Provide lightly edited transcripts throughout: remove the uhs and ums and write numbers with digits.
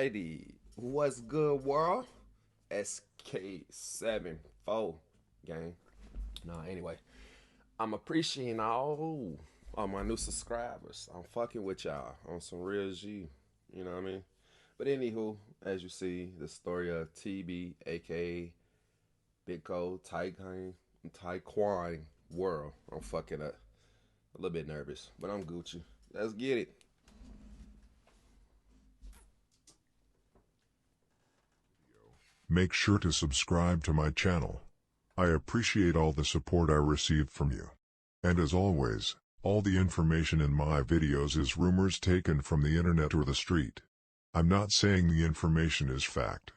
Alrighty, what's good, world? SK74 gang. Anyway, I'm appreciating all my new subscribers. I'm fucking with y'all on some real G. You know what I mean? But anywho, as you see, the story of TB, aka Bico, Tyquan world. I'm fucking up. A little bit nervous, but I'm Gucci. Let's get it. Make sure to subscribe to my channel. I appreciate all the support I received from you. And as always, all the information in my videos is rumors taken from the internet or the street. I'm not saying the information is fact.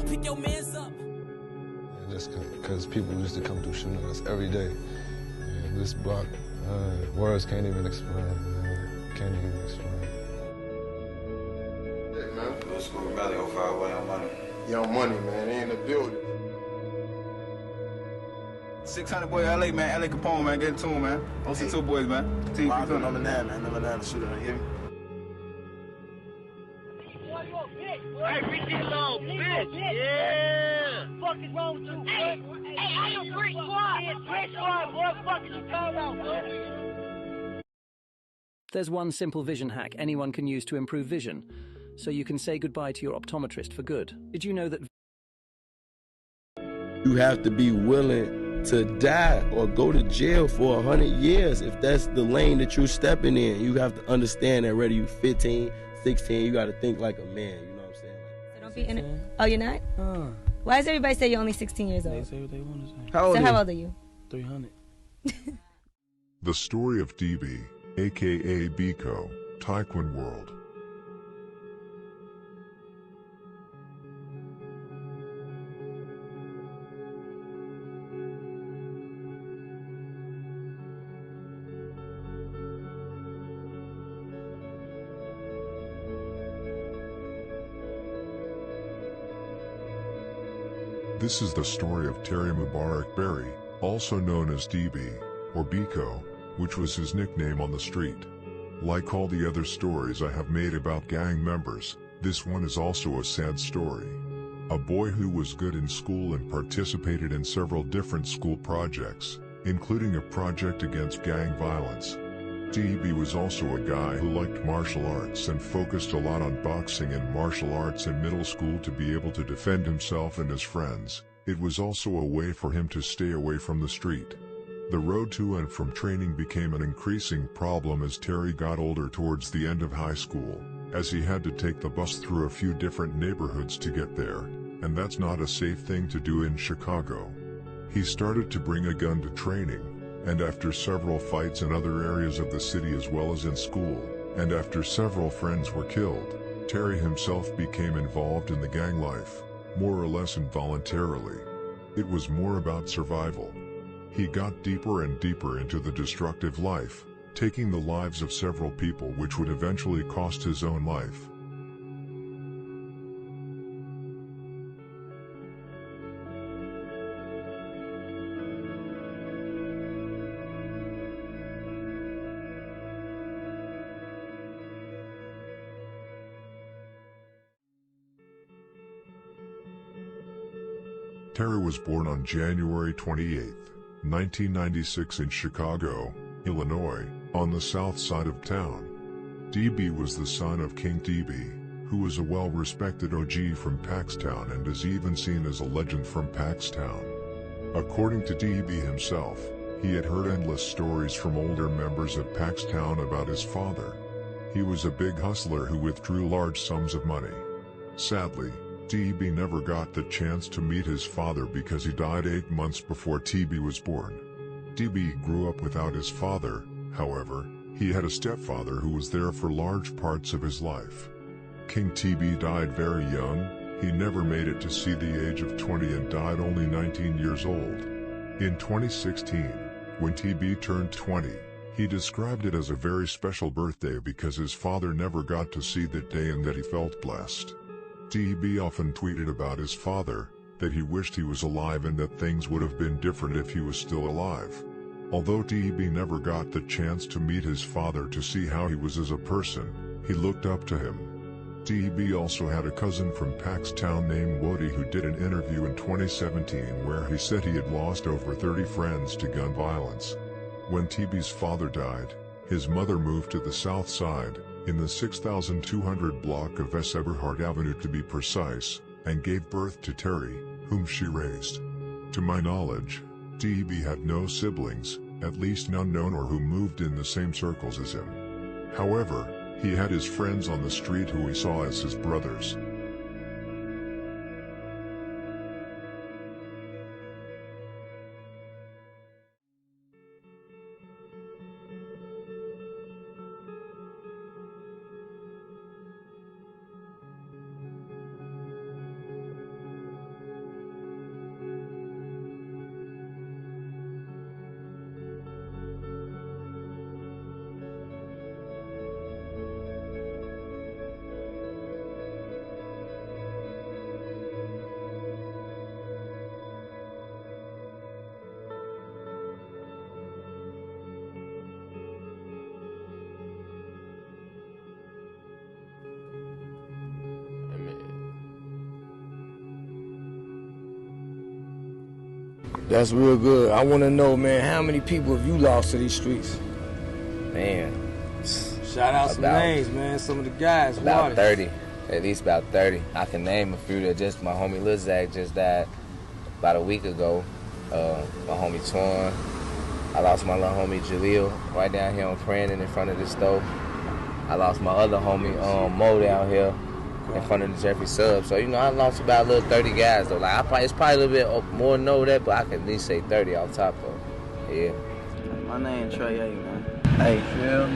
Pick your mans up. Just because people used to come through shooting us every day. And this block, words can't even explain. Can't even explain. Hey man, Blue School Valley on fire away on money. Young Money, man, they in the building. 600 boy LA, man. LA Capone, man. Get to him, man. OC2 boys, man. Team Marvin number 9, man. Number 9 shooter, you hear me? Hey, reach this little bitch. Yeah. What the fuck is wrong with you? Hey, I am Brick Squad. Yeah, Brick Squad, boy. What the fuck is you talking about, boy? There's one simple vision hack anyone can use to improve vision, so you can say goodbye to your optometrist for good. Did you know that you have to be willing to die or go to jail for 100 years if that's the lane that you're stepping in? You have to understand that whether you're 15, 16, you got to think like a man, you know what I'm saying? So don't be in it. Oh, you're not? Why does everybody say you're only 16 years old? They say what they want to say. How old are you? 300. The story of DB, aka Bico, Tyquan world. This is the story of Terry Mubarak Berry, also known as DB, or Bico, which was his nickname on the street. Like all the other stories I have made about gang members, this one is also a sad story. A boy who was good in school and participated in several different school projects, including a project against gang violence. DB was also a guy who liked martial arts and focused a lot on boxing and martial arts in middle school to be able to defend himself and his friends. It was also a way for him to stay away from the street. The road to and from training became an increasing problem as Terry got older towards the end of high school, as he had to take the bus through a few different neighborhoods to get there, and that's not a safe thing to do in Chicago. He started to bring a gun to training, and after several fights in other areas of the city as well as in school, and after several friends were killed, Terry himself became involved in the gang life, more or less involuntarily. It was more about survival. He got deeper and deeper into the destructive life, taking the lives of several people which would eventually cost his own life. Terry was born on January 28, 1996 in Chicago, Illinois, on the south side of town. DB was the son of King DB, who was a well-respected OG from Paxtown and is even seen as a legend from Paxtown. According to DB himself, he had heard endless stories from older members of Paxtown about his father. He was a big hustler who withdrew large sums of money. Sadly, DB never got the chance to meet his father because he died 8 months before TB was born. DB grew up without his father, however, he had a stepfather who was there for large parts of his life. King TB died very young. He never made it to see the age of 20 and died only 19 years old. In 2016, when TB turned 20, he described it as a very special birthday because his father never got to see that day and that he felt blessed. DB often tweeted about his father, that he wished he was alive and that things would have been different if he was still alive. Although DB never got the chance to meet his father to see how he was as a person, he looked up to him. DB also had a cousin from Paxtown named Woody who did an interview in 2017 where he said he had lost over 30 friends to gun violence. When TB's father died, his mother moved to the south side, in the 6200 block of S. Eberhard Avenue to be precise, and gave birth to Terry, whom she raised. To my knowledge, DB had no siblings, at least none known or who moved in the same circles as him. However, he had his friends on the street who he saw as his brothers. That's real good. I want to know, man, how many people have you lost to these streets? Man. Shout out some names, man. Some of the guys. About 30. At least about 30. I can name a few that just, my homie Lil Zach just died about a week ago. My homie Tyquan. I lost my little homie Jaleel right down here on Crandon in front of the stove. I lost my other homie Mo down here in front of the Jeffrey Sub. So, you know, I lost about a little 30 guys, though. Like, it's probably a little bit more than know that, but I can at least say 30 off top, though. Yeah. My name Trey A, man. Hey,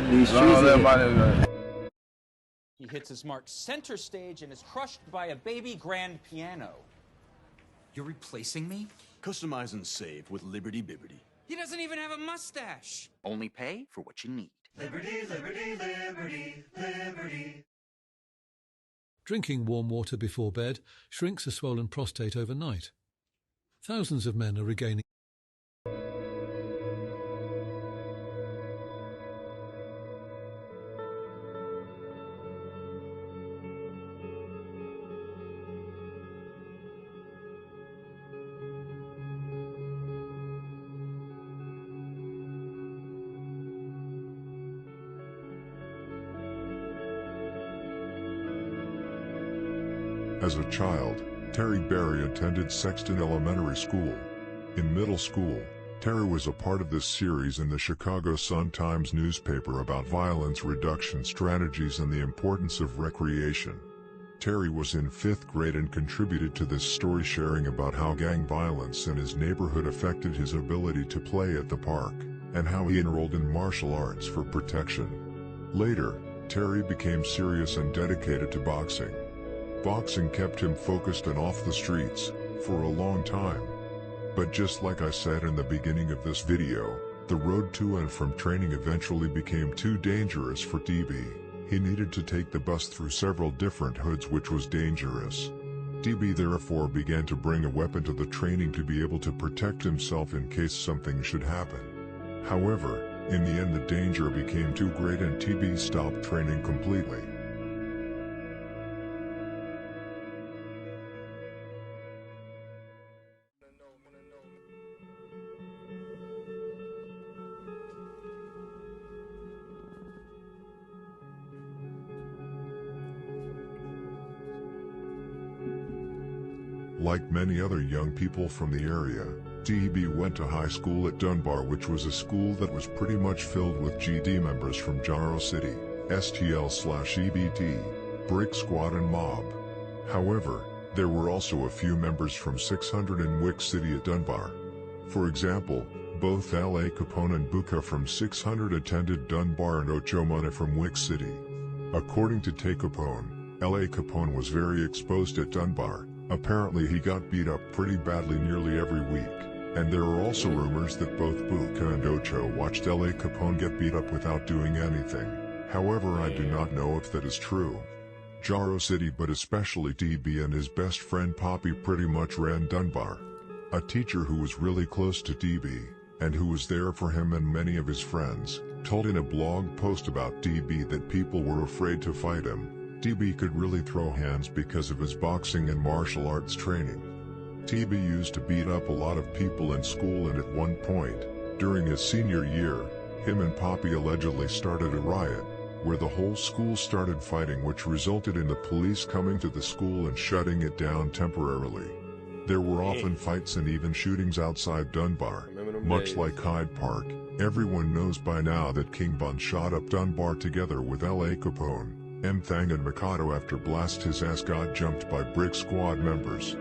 these streets. He hits his mark center stage and is crushed by a baby grand piano. You're replacing me? Customize and save with Liberty Bibbity. He doesn't even have a mustache. Only pay for what you need. Liberty, liberty, liberty, liberty. Drinking warm water before bed shrinks a swollen prostate overnight. Thousands of men are regaining. As a child, Terry Berry attended Sexton Elementary School. In middle school, Terry was a part of this series in the Chicago Sun-Times newspaper about violence reduction strategies and the importance of recreation. Terry was in 5th grade and contributed to this story, sharing about how gang violence in his neighborhood affected his ability to play at the park, and how he enrolled in martial arts for protection. Later, Terry became serious and dedicated to boxing. Boxing kept him focused and off the streets for a long time. But just like I said in the beginning of this video, the road to and from training eventually became too dangerous for DB. He needed to take the bus through several different hoods, which was dangerous. DB therefore began to bring a weapon to the training to be able to protect himself in case something should happen. However, in the end the danger became too great and DB stopped training completely. Like many other young people from the area, DB went to high school at Dunbar, which was a school that was pretty much filled with GD members from Jaro City, STL/EBT, Brick Squad and Mob. However, there were also a few members from 600 and Wick City at Dunbar. For example, both L.A. Capone and Bico from 600 attended Dunbar and Ochomona from Wick City. According to Tay Capone, L.A. Capone was very exposed at Dunbar. Apparently he got beat up pretty badly nearly every week, and there are also rumors that both Bico and Ocho watched L.A. Capone get beat up without doing anything. However, I do not know if that is true. Jaro City, but especially DB and his best friend Poppy, pretty much ran Dunbar. A teacher who was really close to DB, and who was there for him and many of his friends, told in a blog post about DB that people were afraid to fight him. DB could really throw hands because of his boxing and martial arts training. DB used to beat up a lot of people in school, and at one point, during his senior year, him and Poppy allegedly started a riot, where the whole school started fighting, which resulted in the police coming to the school and shutting it down temporarily. There were often fights and even shootings outside Dunbar. Much like Hyde Park, everyone knows by now that King Bun shot up Dunbar together with L.A. Capone, M. Thang and Mikado after blast his ass got jumped by Brick Squad members.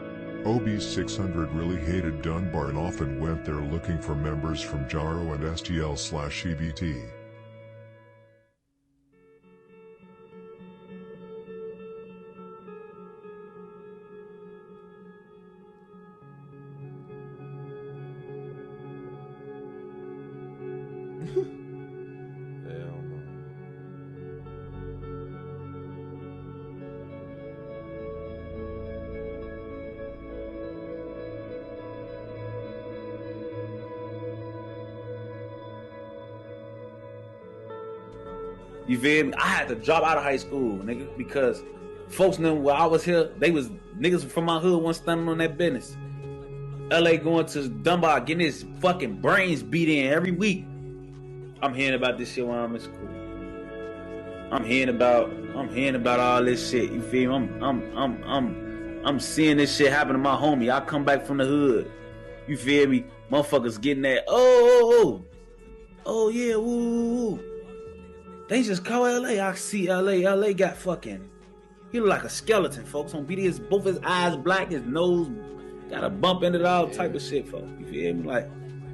OB 600 really hated Dunbar and often went there looking for members from Jaro and STL/EBT. You feel me? I had to drop out of high school, nigga, because folks knew while I was here, they was niggas from my hood wasn't standing on that business. LA going to Dunbar, getting his fucking brains beat in every week. I'm hearing about this shit while I'm in school. I'm hearing about all this shit. You feel me? I'm seeing this shit happen to my homie. I come back from the hood. You feel me? Motherfuckers getting that. Oh yeah, woo. They just call LA. I see LA. LA got fucking. He look like a skeleton, folks. On BD, both his eyes black, his nose got a bump in it, all type of shit, folks. You feel me? Like,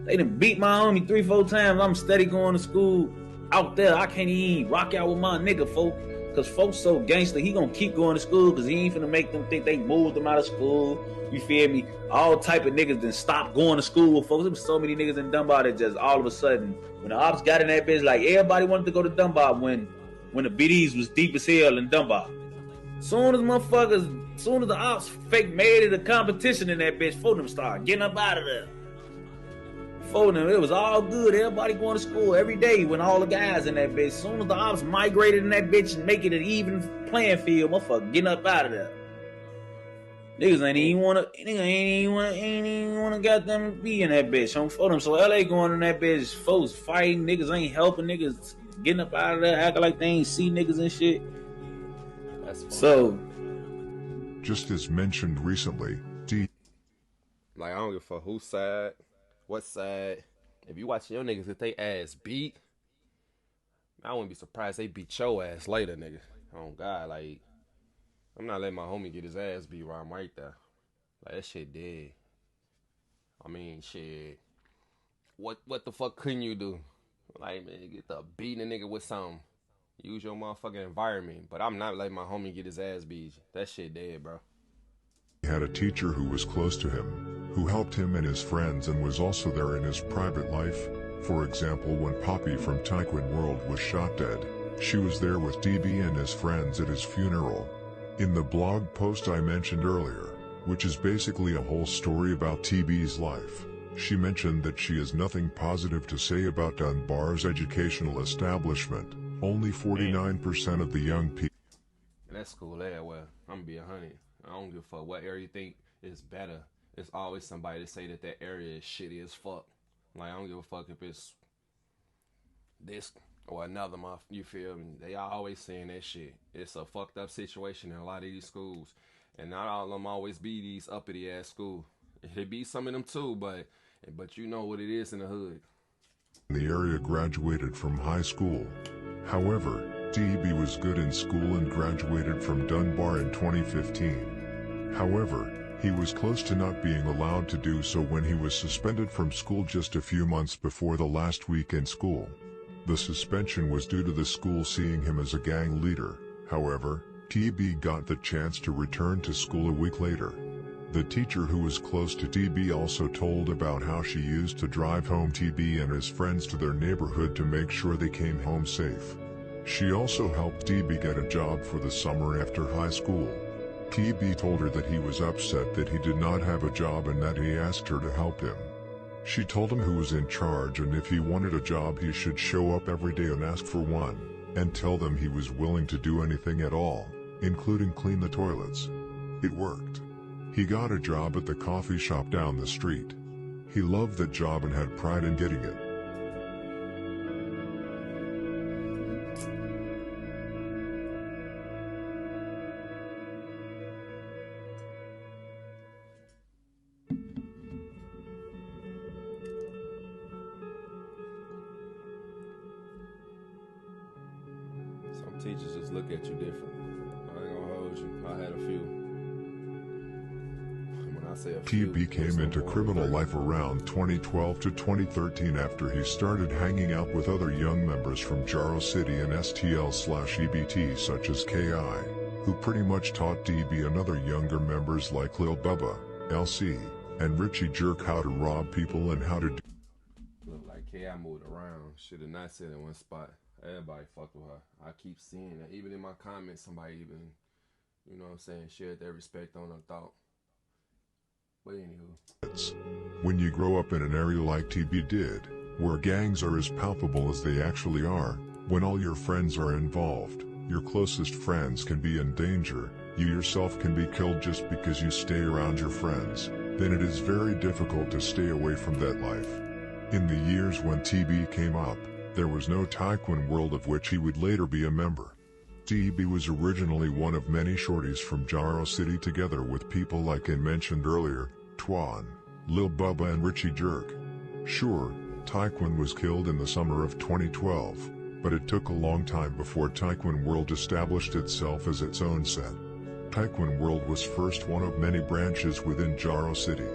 they done beat my homie 3-4 times. I'm steady going to school out there. I can't even rock out with my nigga, folks. Cause folks so gangster, he gonna keep going to school cause he ain't finna make them think they moved him out of school. You feel me? All type of niggas then stop going to school, folks. There was so many niggas in Dunbar that just all of a sudden, when the ops got in that bitch, like everybody wanted to go to Dunbar when the BDs was deep as hell in Dunbar. Soon as the ops fake made it a competition in that bitch, for them start getting up out of there. For them, it was all good. Everybody going to school every day when all the guys in that bitch. As soon as the ops migrated in that bitch and make it an even playing field, motherfucker getting up out of there. Niggas ain't even wanna got them be in that bitch. I'm for them. So LA going in that bitch, folks fighting, niggas ain't helping, niggas getting up out of there, acting like they ain't see niggas and shit. That's funny. So, just as mentioned recently, like, I don't give a fuck whose side, what side. If you watch your niggas get they ass beat, I wouldn't be surprised they beat your ass later, nigga. Oh God, like, I'm not letting my homie get his ass beat while I'm right there. Like, that shit dead. I mean, shit. What the fuck couldn't you do? Like, man, get the beating a nigga with something. Use your motherfucking environment. But I'm not letting my homie get his ass beat. That shit dead, bro. He had a teacher who was close to him, who helped him and his friends and was also there in his private life. For example, when Poppy from Tyquan World was shot dead, she was there with DB and his friends at his funeral. In the blog post I mentioned earlier, which is basically a whole story about TB's life, she mentioned that she has nothing positive to say about Dunbar's educational establishment. Only 49% of the young people. And that's cool there. Well, I'm gonna be 100. I don't give a fuck what area you think is better. It's always somebody to say that area is shitty as fuck. Like, I don't give a fuck if it's this or another month. You feel me? They always saying that shit. It's a fucked up situation in a lot of these schools. And not all of them always be these uppity ass schools. It be some of them too, but you know what it is in the hood. The area graduated from high school. However, DB was good in school and graduated from Dunbar in 2015. However, he was close to not being allowed to do so when he was suspended from school just a few months before the last week in school. The suspension was due to the school seeing him as a gang leader. However, TB got the chance to return to school a week later. The teacher who was close to TB also told about how she used to drive home TB and his friends to their neighborhood to make sure they came home safe. She also helped TB get a job for the summer after high school. TB told her that he was upset that he did not have a job and that he asked her to help him. She told him who was in charge, and if he wanted a job he should show up every day and ask for one, and tell them he was willing to do anything at all, including clean the toilets. It worked. He got a job at the coffee shop down the street. He loved that job and had pride in getting it. Some teachers just look at you different. I ain't gonna hold you. I had a few. When I say a few, TB came into criminal life around 2012 to 2013 after he started hanging out with other young members from Jaro City and STL/EBT such as KI, who pretty much taught DB and other younger members like Lil Bubba, LC, and Richie Jerk how to rob people and how to do. Look like KI moved around. Should have not said in one spot. Everybody fucked with her. I keep seeing that. Even in my comments, somebody even, you know what I'm saying, shared their respect on her thought. But anywho. When you grow up in an area like TB did, where gangs are as palpable as they actually are, when all your friends are involved, your closest friends can be in danger, you yourself can be killed just because you stay around your friends, then it is very difficult to stay away from that life. In the years when TB came up, there was no Tyquan world of which he would later be a member. TB was originally one of many shorties from Jaro City together with people like I mentioned earlier, Tyquan, Lil Bubba and Richie Jerk. Sure, Tyquan was killed in the summer of 2012, but it took a long time before Tyquan World established itself as its own set. Tyquan World was first one of many branches within Jaro City.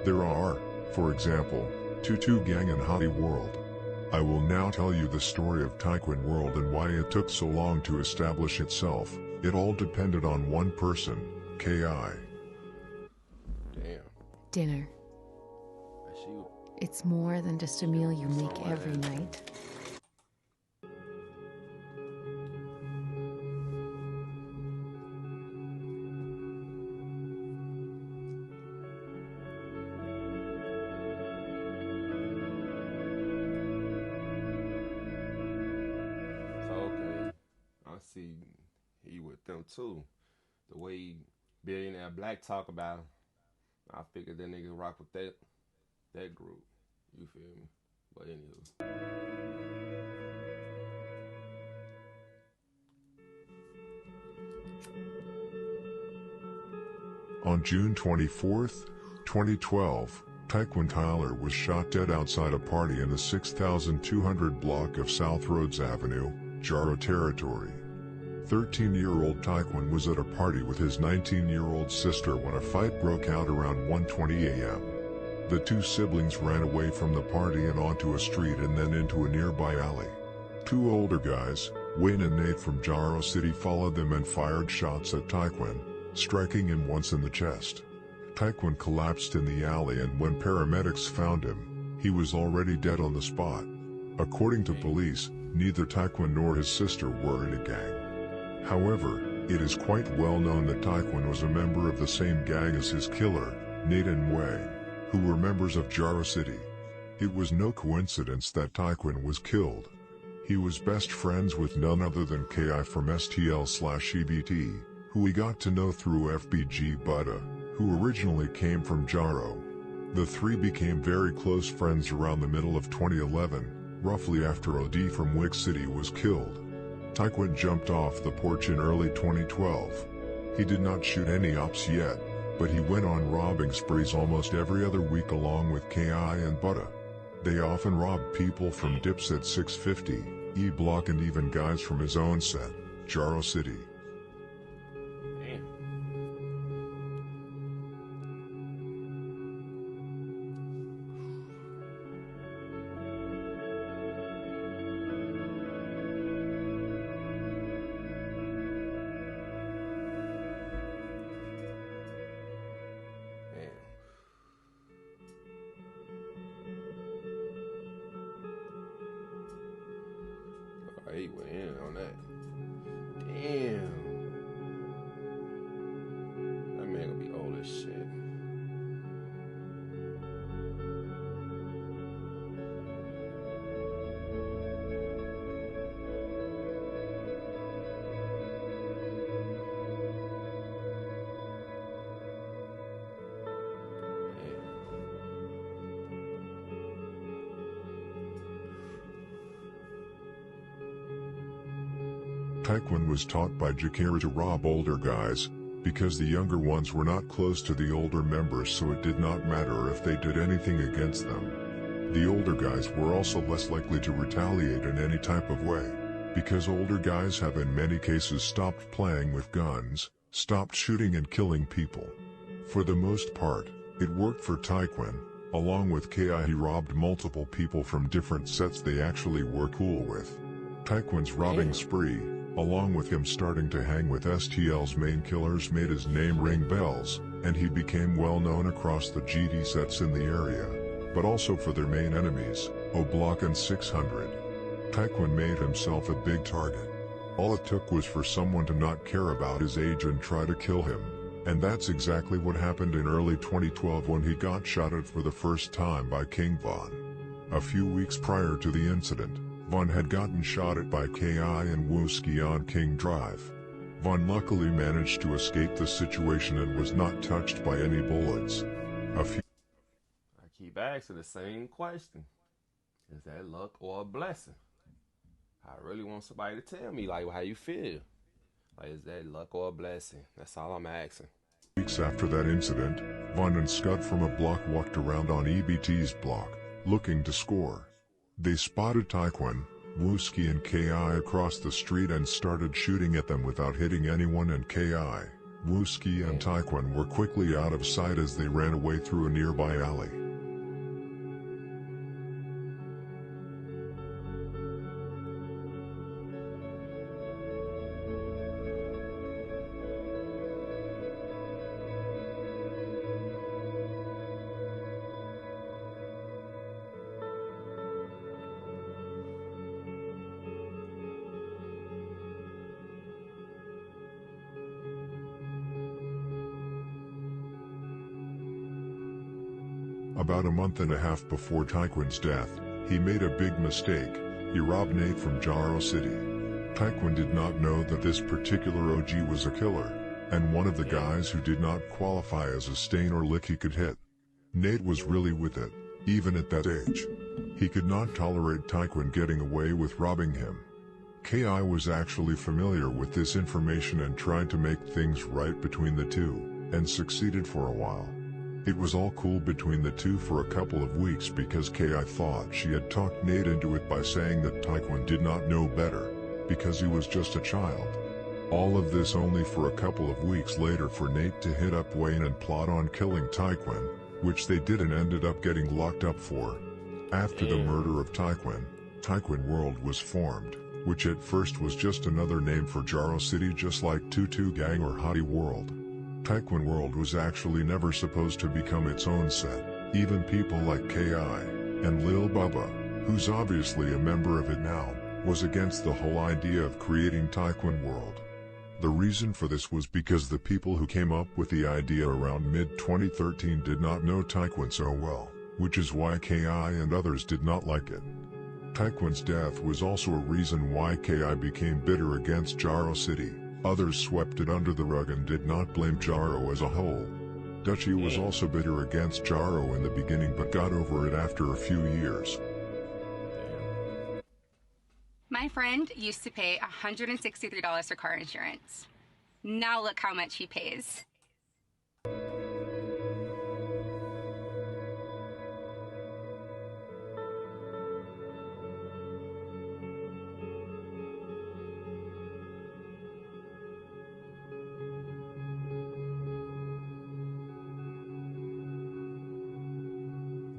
There are, for example, Tutu Gang and Hottie World. I will now tell you the story of Tyquan World and why it took so long to establish itself. It all depended on one person, KI. Damn. Dinner. It's more than just a meal you make every night. See, he with them too. The way Billionaire Black talk about him, I figured that nigga rock with that group. You feel me? But anywho. On June 24th, 2012, Tyquan Tyler was shot dead outside a party in the 6200 block of South Rhodes Avenue, Jaro Territory. 13-year-old Tyquan was at a party with his 19-year-old sister when a fight broke out around 1:20 a.m. The two siblings ran away from the party and onto a street and then into a nearby alley. Two older guys, Wayne and Nate from Jaro City, followed them and fired shots at Tyquan, striking him once in the chest. Tyquan collapsed in the alley, and when paramedics found him, he was already dead on the spot. According to police, neither Tyquan nor his sister were in a gang. However, it is quite well known that Tyquan was a member of the same gang as his killer, Nate and Wayne, who were members of Jaro City. It was no coincidence that Tyquan was killed. He was best friends with none other than KI from STL/EBT, who he got to know through FBG Butta, who originally came from Jaro. The three became very close friends around the middle of 2011, roughly after OD from Wick City was killed. Tyquan jumped off the porch in early 2012. He did not shoot any ops yet, but he went on robbing sprees almost every other week along with KI and Butta. They often robbed people from Dips at 650, E Block, and even guys from his own set, Jaro City. He went in on that. Damn. That man gonna be old as shit. Tyquan was taught by Jakira to rob older guys, because the younger ones were not close to the older members, so it did not matter if they did anything against them. The older guys were also less likely to retaliate in any type of way, because older guys have in many cases stopped playing with guns, stopped shooting and killing people. For the most part, it worked for Tyquan. Along with Ki, he robbed multiple people from different sets they actually were cool with. Tyquan's robbing spree, along with him starting to hang with STL's main killers, made his name ring bells, and he became well known across the GD sets in the area, but also for their main enemies, O-Block and 600. Tyquan made himself a big target. All it took was for someone to not care about his age and try to kill him. And that's exactly what happened in early 2012 when he got shot at for the first time by King Von. A few weeks prior to the incident, Von had gotten shot at by Ki and Wooski on King Drive. Von luckily managed to escape the situation and was not touched by any bullets. I keep asking the same question. Is that luck or a blessing? I really want somebody to tell me, like, how you feel. Like, is that luck or a blessing? That's all I'm asking. Weeks after that incident, Von and Scud from a block walked around on EBT's block, looking to score. They spotted Tyquan, Wooski and Ki across the street and started shooting at them without hitting anyone, and Ki, Wooski and Tyquan were quickly out of sight as they ran away through a nearby alley. About a month and a half before Tyquan's death, he made a big mistake. He robbed Nate from Jaro City. Tyquan did not know that this particular OG was a killer, and one of the guys who did not qualify as a stain or lick he could hit. Nate was really with it, even at that age. He could not tolerate Tyquan getting away with robbing him. Ki was actually familiar with this information and tried to make things right between the two, and succeeded for a while. It was all cool between the two for a couple of weeks because Ki thought she had talked Nate into it by saying that Tyquan did not know better, because he was just a child. All of this only for a couple of weeks later for Nate to hit up Wayne and plot on killing Tyquan, which they did and ended up getting locked up for. After the murder of Tyquan, Tyquan World was formed, which at first was just another name for Jaro City, just like Tutu Gang or Hottie World. Tyquan World was actually never supposed to become its own set. Even people like Ki and Lil Bubba, who's obviously a member of it now, was against the whole idea of creating Tyquan World. The reason for this was because the people who came up with the idea around mid-2013 did not know Tyquan so well, which is why Ki and others did not like it. Tyquan's death was also a reason why Ki became bitter against Jaro City. Others swept it under the rug and did not blame Jaro as a whole. Dutchie was also bitter against Jaro in the beginning but got over it after a few years. My friend used to pay $163 for car insurance. Now look how much he pays.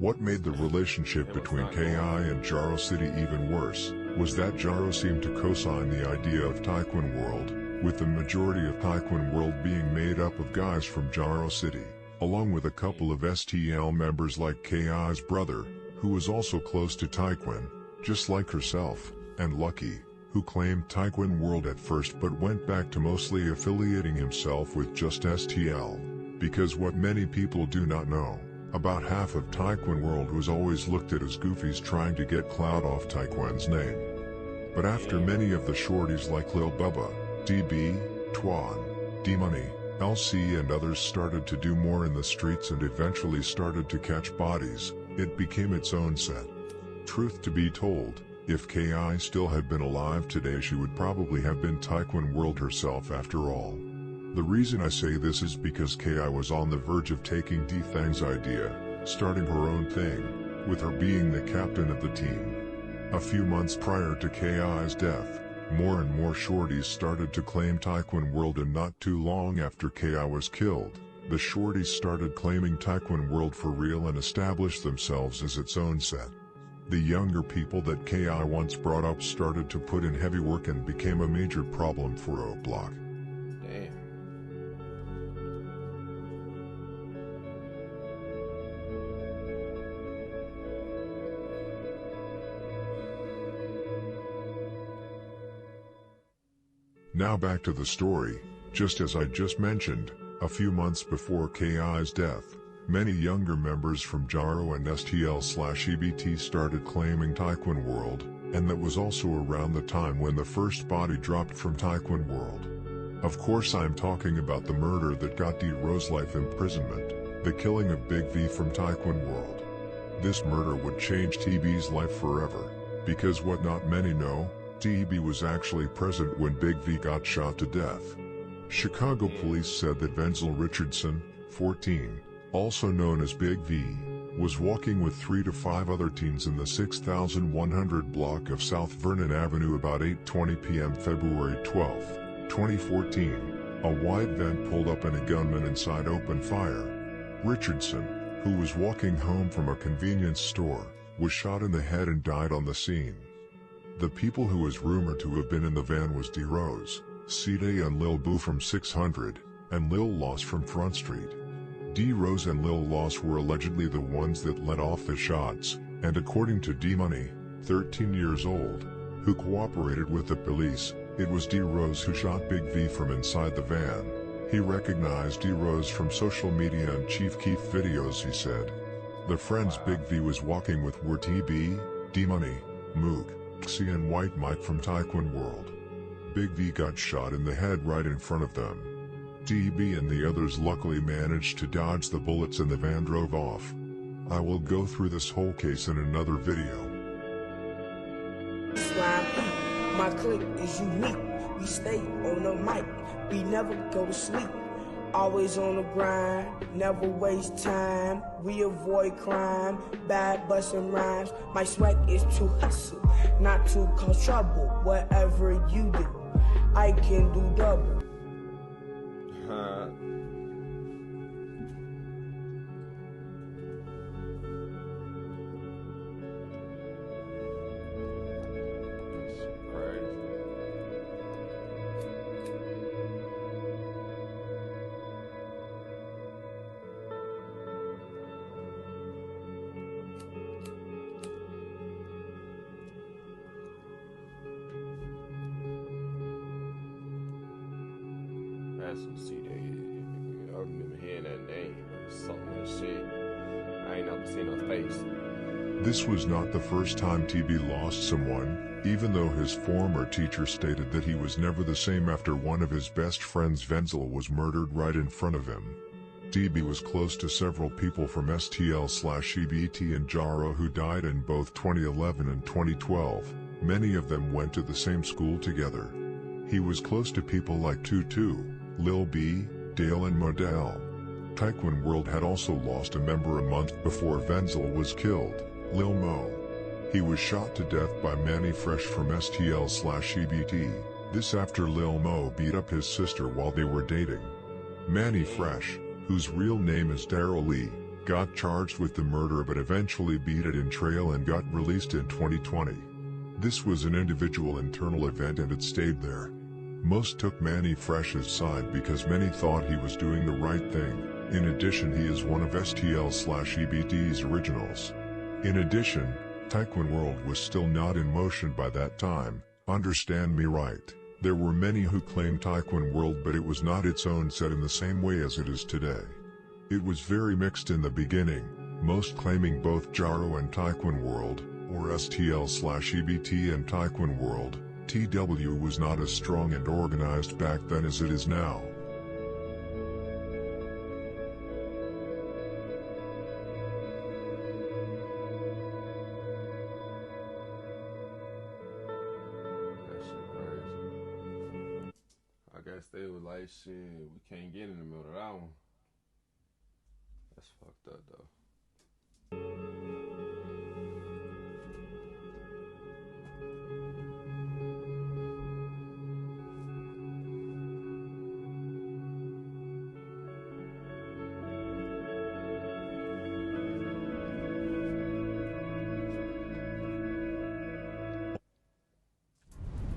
What made the relationship between Ki and Jaro City even worse was that Jaro seemed to co-sign the idea of Tyquan World, with the majority of Tyquan World being made up of guys from Jaro City, along with a couple of STL members like Ki's brother, who was also close to Tyquan, just like herself, and Lucky, who claimed Tyquan World at first but went back to mostly affiliating himself with just STL, because what many people do not know, about half of Tyquan World was always looked at as goofies trying to get clout off Tyquan's name. But after many of the shorties like Lil Bubba, DB, Twan, D-Money, LC and others started to do more in the streets and eventually started to catch bodies, it became its own set. Truth to be told, If Ki still had been alive today, she would probably have been Tyquan World herself after all. The reason I say this is because Ki was on the verge of taking D-Thang's idea, starting her own thing, with her being the captain of the team. A few months prior to Ki's death, more and more shorties started to claim Tyquan World, and not too long after Ki was killed, the shorties started claiming Tyquan World for real and established themselves as its own set. The younger people that Ki once brought up started to put in heavy work and became a major problem for O Block. Damn. Now back to the story. Just as I just mentioned, a few months before Ki's death, many younger members from Jaro and STL/EBT started claiming Tyquan World, and that was also around the time when the first body dropped from Tyquan World. Of course I'm talking about the murder that got D Rose life imprisonment, the killing of Big V from Tyquan World. This murder would change TB's life forever, because what not many know, TB was actually present when Big V got shot to death. Chicago police said that Wenzel Richardson, 14, also known as Big V, was walking with 3 to 5 other teens in the 6100 block of South Vernon Avenue about 8:20 p.m. February 12, 2014. A white van pulled up and a gunman inside opened fire. Richardson, who was walking home from a convenience store, was shot in the head and died on the scene. The people who was rumored to have been in the van was D Rose, C-Day and Lil Boo from 600, and Lil Loss from Front Street. D Rose and Lil Loss were allegedly the ones that let off the shots, and according to D Money, 13 years old, who cooperated with the police, it was D Rose who shot Big V from inside the van. He recognized D Rose from social media and Chief Keef videos, he said. The friends Big V was walking with were TB, D Money, Moog, Xi and White Mike from Tyquan World. Big V got shot in the head right in front of them. TB and the others luckily managed to dodge the bullets and the van drove off. I will go through this whole case in another video. My clique is unique. We stay on the mic. We never go to sleep. Always on the grind, never waste time. We avoid crime, bad bustin' rhymes. My swag is to hustle, not to cause trouble. Whatever you do, I can do double. That's some C-Day. I remember hearing that name. Something like shit. I ain't never seen her face. This was not the first time TB lost someone, even though his former teacher stated that he was never the same after one of his best friends Wenzel was murdered right in front of him. TB was close to several people from STL/EBT and Jaro who died in both 2011 and 2012. Many of them went to the same school together. He was close to people like Tutu, Lil B, Dale and Modell. Tyquan World had also lost a member a month before Wenzel was killed, Lil Mo. He was shot to death by Manny Fresh from STL/EBT, this after Lil Mo beat up his sister while they were dating. Manny Fresh, whose real name is Daryl Lee, got charged with the murder but eventually beat it in trial and got released in 2020. This was an individual internal event and it stayed there. Most took Manny Fresh's side because many thought he was doing the right thing. In addition, he is one of STL/EBT's originals. In addition, Tyquan World was still not in motion by that time, understand me right. There were many who claimed Tyquan World, but it was not its own set in the same way as it is today. It was very mixed in the beginning, most claiming both Jaro and Tyquan World, or STL/EBT and Tyquan World. TW was not as strong and organized back then as it is now. they was like, shit, we can't get in the middle of that one. That's fucked up, though.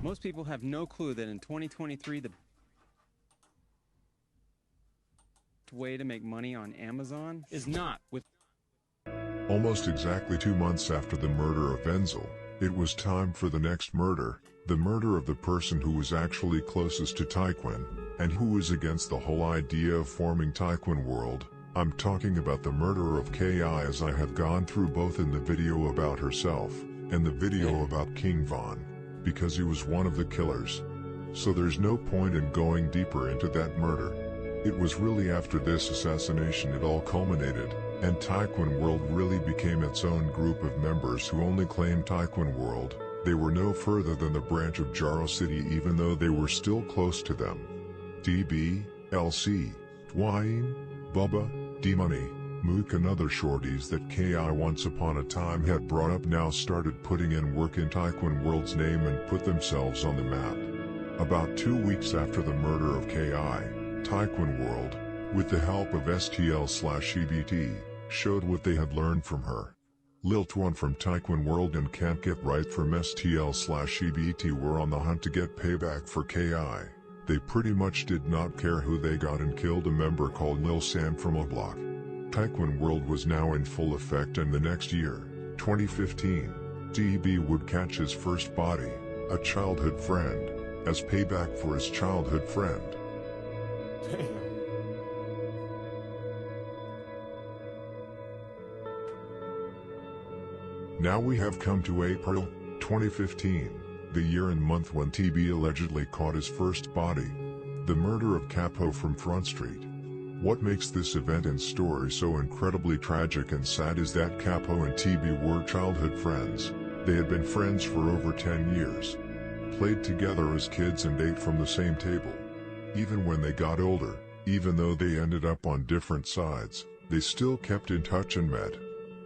Most people have no clue that in 2023, the way to make money on Amazon is not with... Almost exactly 2 months after the murder of Enzel, it was time for the next murder, the murder of the person who was actually closest to Tyquan, and who was against the whole idea of forming Tyquan World. I'm talking about the murder of K.I., as I have gone through both in the video about herself, and the video about King Von, because he was one of the killers. So there's no point in going deeper into that murder. It was really after this assassination it all culminated, and Tyquan World really became its own group of members who only claimed Tyquan World. They were no further than the branch of Jaro City, even though they were still close to them. DB, LC, Dwayne, Bubba, D-Money, Mook and other shorties that K.I. once upon a time had brought up now started putting in work in Tyquan World's name and put themselves on the map. About 2 weeks after the murder of K.I., Tyquan World, with the help of STL/EBT, showed what they had learned from her. Lil Twan from Tyquan World and Can't Get Right from STL/EBT were on the hunt to get payback for K.I. They pretty much did not care who they got and killed a member called Lil Sam from a block. Tyquan World was now in full effect, and the next year, 2015, DB would catch his first body, a childhood friend, as payback for his childhood friend. Damn. Now we have come to April 2015, the year and month when TB allegedly caught his first body, the murder of Capo from Front Street. What makes this event and story so incredibly tragic and sad is that Capo and TB were childhood friends. They had been friends for over 10 years, played together as kids and ate from the same table. Even when they got older, even though they ended up on different sides, they still kept in touch and met.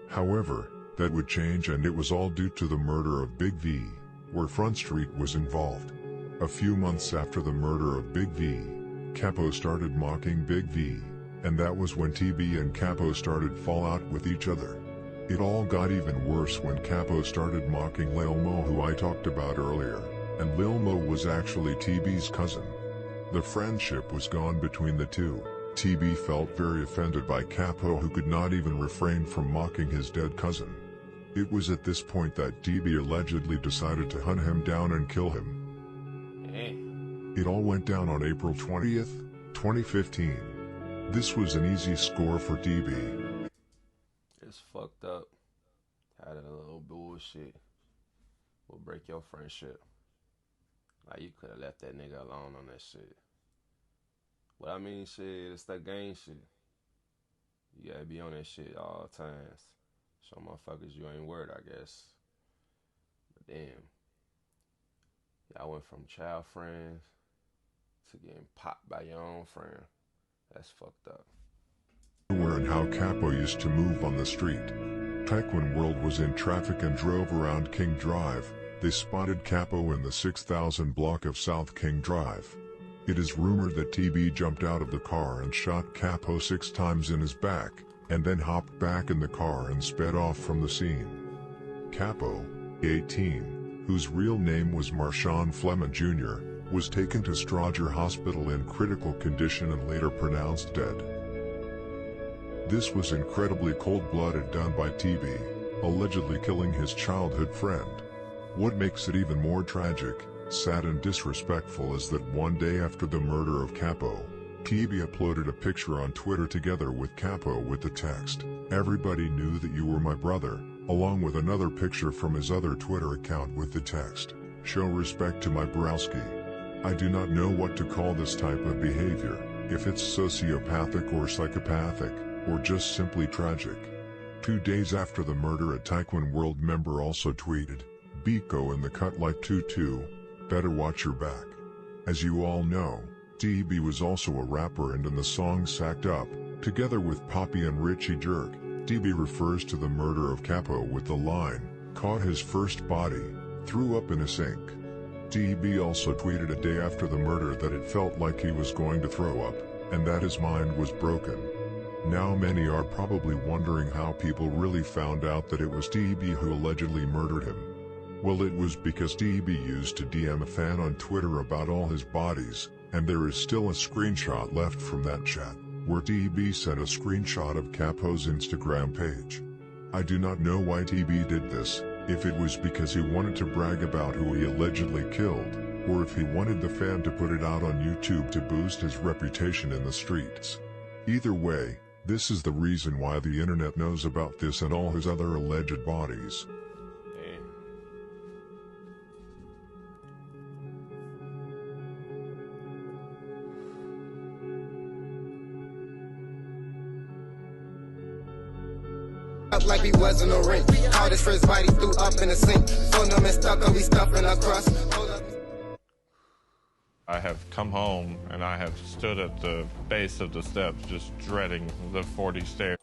However, that would change, and it was all due to the murder of Big V, where Front Street was involved. A few months after the murder of Big V, Capo started mocking Big V, and that was when TB and Capo started fallout with each other. It all got even worse when Capo started mocking Lil Mo, who I talked about earlier, and Lil Mo was actually TB's cousin. The friendship was gone between the two. TB felt very offended by Capo, who could not even refrain from mocking his dead cousin. It was at this point that TB allegedly decided to hunt him down and kill him. It all went down on April 20th, 2015. This was an easy score for DB. It's fucked up. Had a little bullshit will break your friendship. Like, you could have left that nigga alone on that shit. But I mean, shit, it's that gang shit. You gotta be on that shit all times. Show motherfuckers you ain't worried, I guess. But damn. Y'all went from child friends to getting popped by your own friend. That's fucked up. Where and how Capo used to move on the street. Tyquan World was in traffic and drove around King Drive. They spotted Capo in the 6000 block of South King Drive. It is rumored that TB jumped out of the car and shot Capo 6 times in his back, and then hopped back in the car and sped off from the scene. Capo, 18, whose real name was Marshawn Fleming Jr., was taken to Strodger Hospital in critical condition and later pronounced dead. This was incredibly cold-blooded, done by TB, allegedly killing his childhood friend. What makes it even more tragic, sad and disrespectful is that one day after the murder of Capo, TB uploaded a picture on Twitter together with Capo with the text, "Everybody knew that you were my brother," along with another picture from his other Twitter account with the text, "Show respect to my browski." I do not know what to call this type of behavior, if it's sociopathic or psychopathic, or just simply tragic. 2 days after the murder, a Tyquan World member also tweeted, "Bico in the cut like 2-2, better watch your back." As you all know, DB was also a rapper, and in the song Sacked Up, together with Poppy and Richie Jerk, DB refers to the murder of Capo with the line, "Caught his first body, threw up in a sink." DB also tweeted a day after the murder that it felt like he was going to throw up, and that his mind was broken. Now many are probably wondering how people really found out that it was DB who allegedly murdered him. Well, it was because DB used to DM a fan on Twitter about all his bodies, and there is still a screenshot left from that chat, where DB sent a screenshot of Capo's Instagram page. I do not know why DB did this, if it was because he wanted to brag about who he allegedly killed, or if he wanted the fan to put it out on YouTube to boost his reputation in the streets. Either way, this is the reason why the internet knows about this and all his other alleged bodies. Like we was in a ring. Caught his first body, threw up in the sink. Phone them and stuck up, we stuffing a crust. I have come home and I have stood at the base of the steps just dreading the 40 stairs.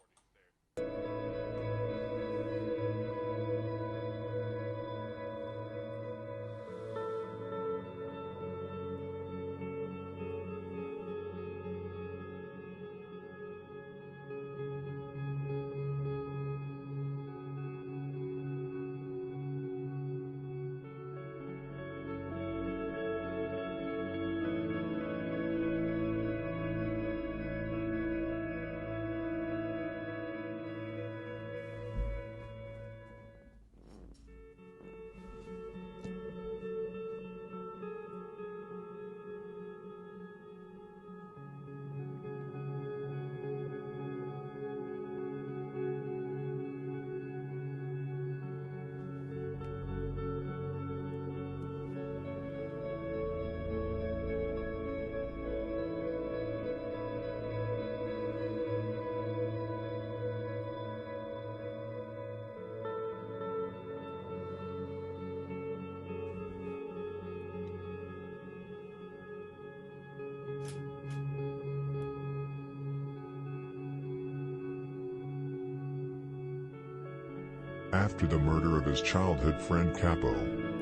After the murder of his childhood friend Capo,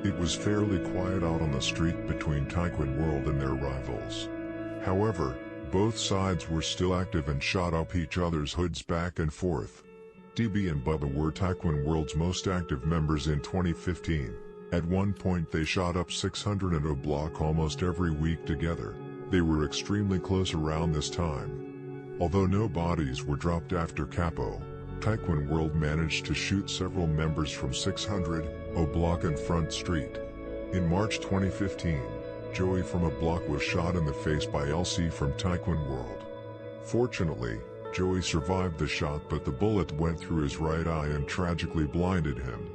it was fairly quiet out on the street between Tyquan World and their rivals. However, both sides were still active and shot up each other's hoods back and forth. DB and Bubba were Tyquan World's most active members in 2015. At one point they shot up 600 and a block almost every week together. They were extremely close around this time. Although no bodies were dropped after Capo, Tyquan World managed to shoot several members from 600, O Block and Front Street. In March 2015, Joey from A Block was shot in the face by LC from Tyquan World. Fortunately, Joey survived the shot, but the bullet went through his right eye and tragically blinded him.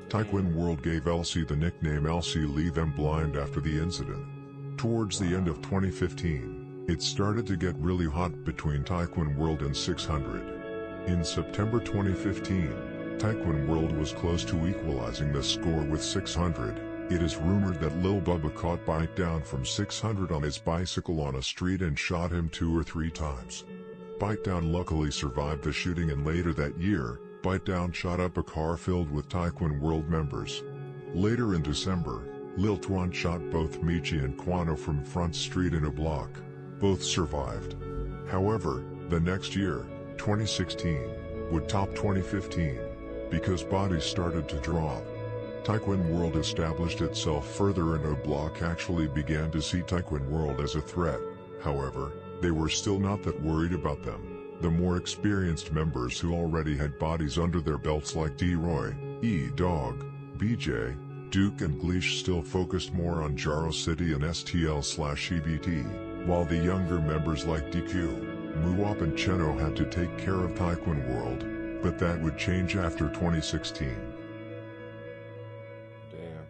Tyquan World gave LC the nickname LC Leave Them Blind after the incident. Towards the end of 2015, it started to get really hot between Tyquan World and 600. In September 2015, Tyquan World was close to equalizing the score with 600. It is rumored that Lil Bubba caught Bite Down from 600 on his bicycle on a street and shot him 2 or 3 times. Bite Down luckily survived the shooting, and later that year, Bite Down shot up a car filled with Tyquan World members. Later in December, Lil Twan shot both Michi and Quano from Front Street in A Block. Both survived. However, the next year, 2016, would top 2015, because bodies started to drop. Tyquan World established itself further, and O Block actually began to see Tyquan World as a threat. However, they were still not that worried about them. The more experienced members who already had bodies under their belts like D-Roy, E-Dog, BJ, Duke and Gleesh still focused more on Jaro City and STL/EBT, while the younger members like DQ, Muwap and Cheno had to take care of Tyquan World, but that would change after 2016. Damn.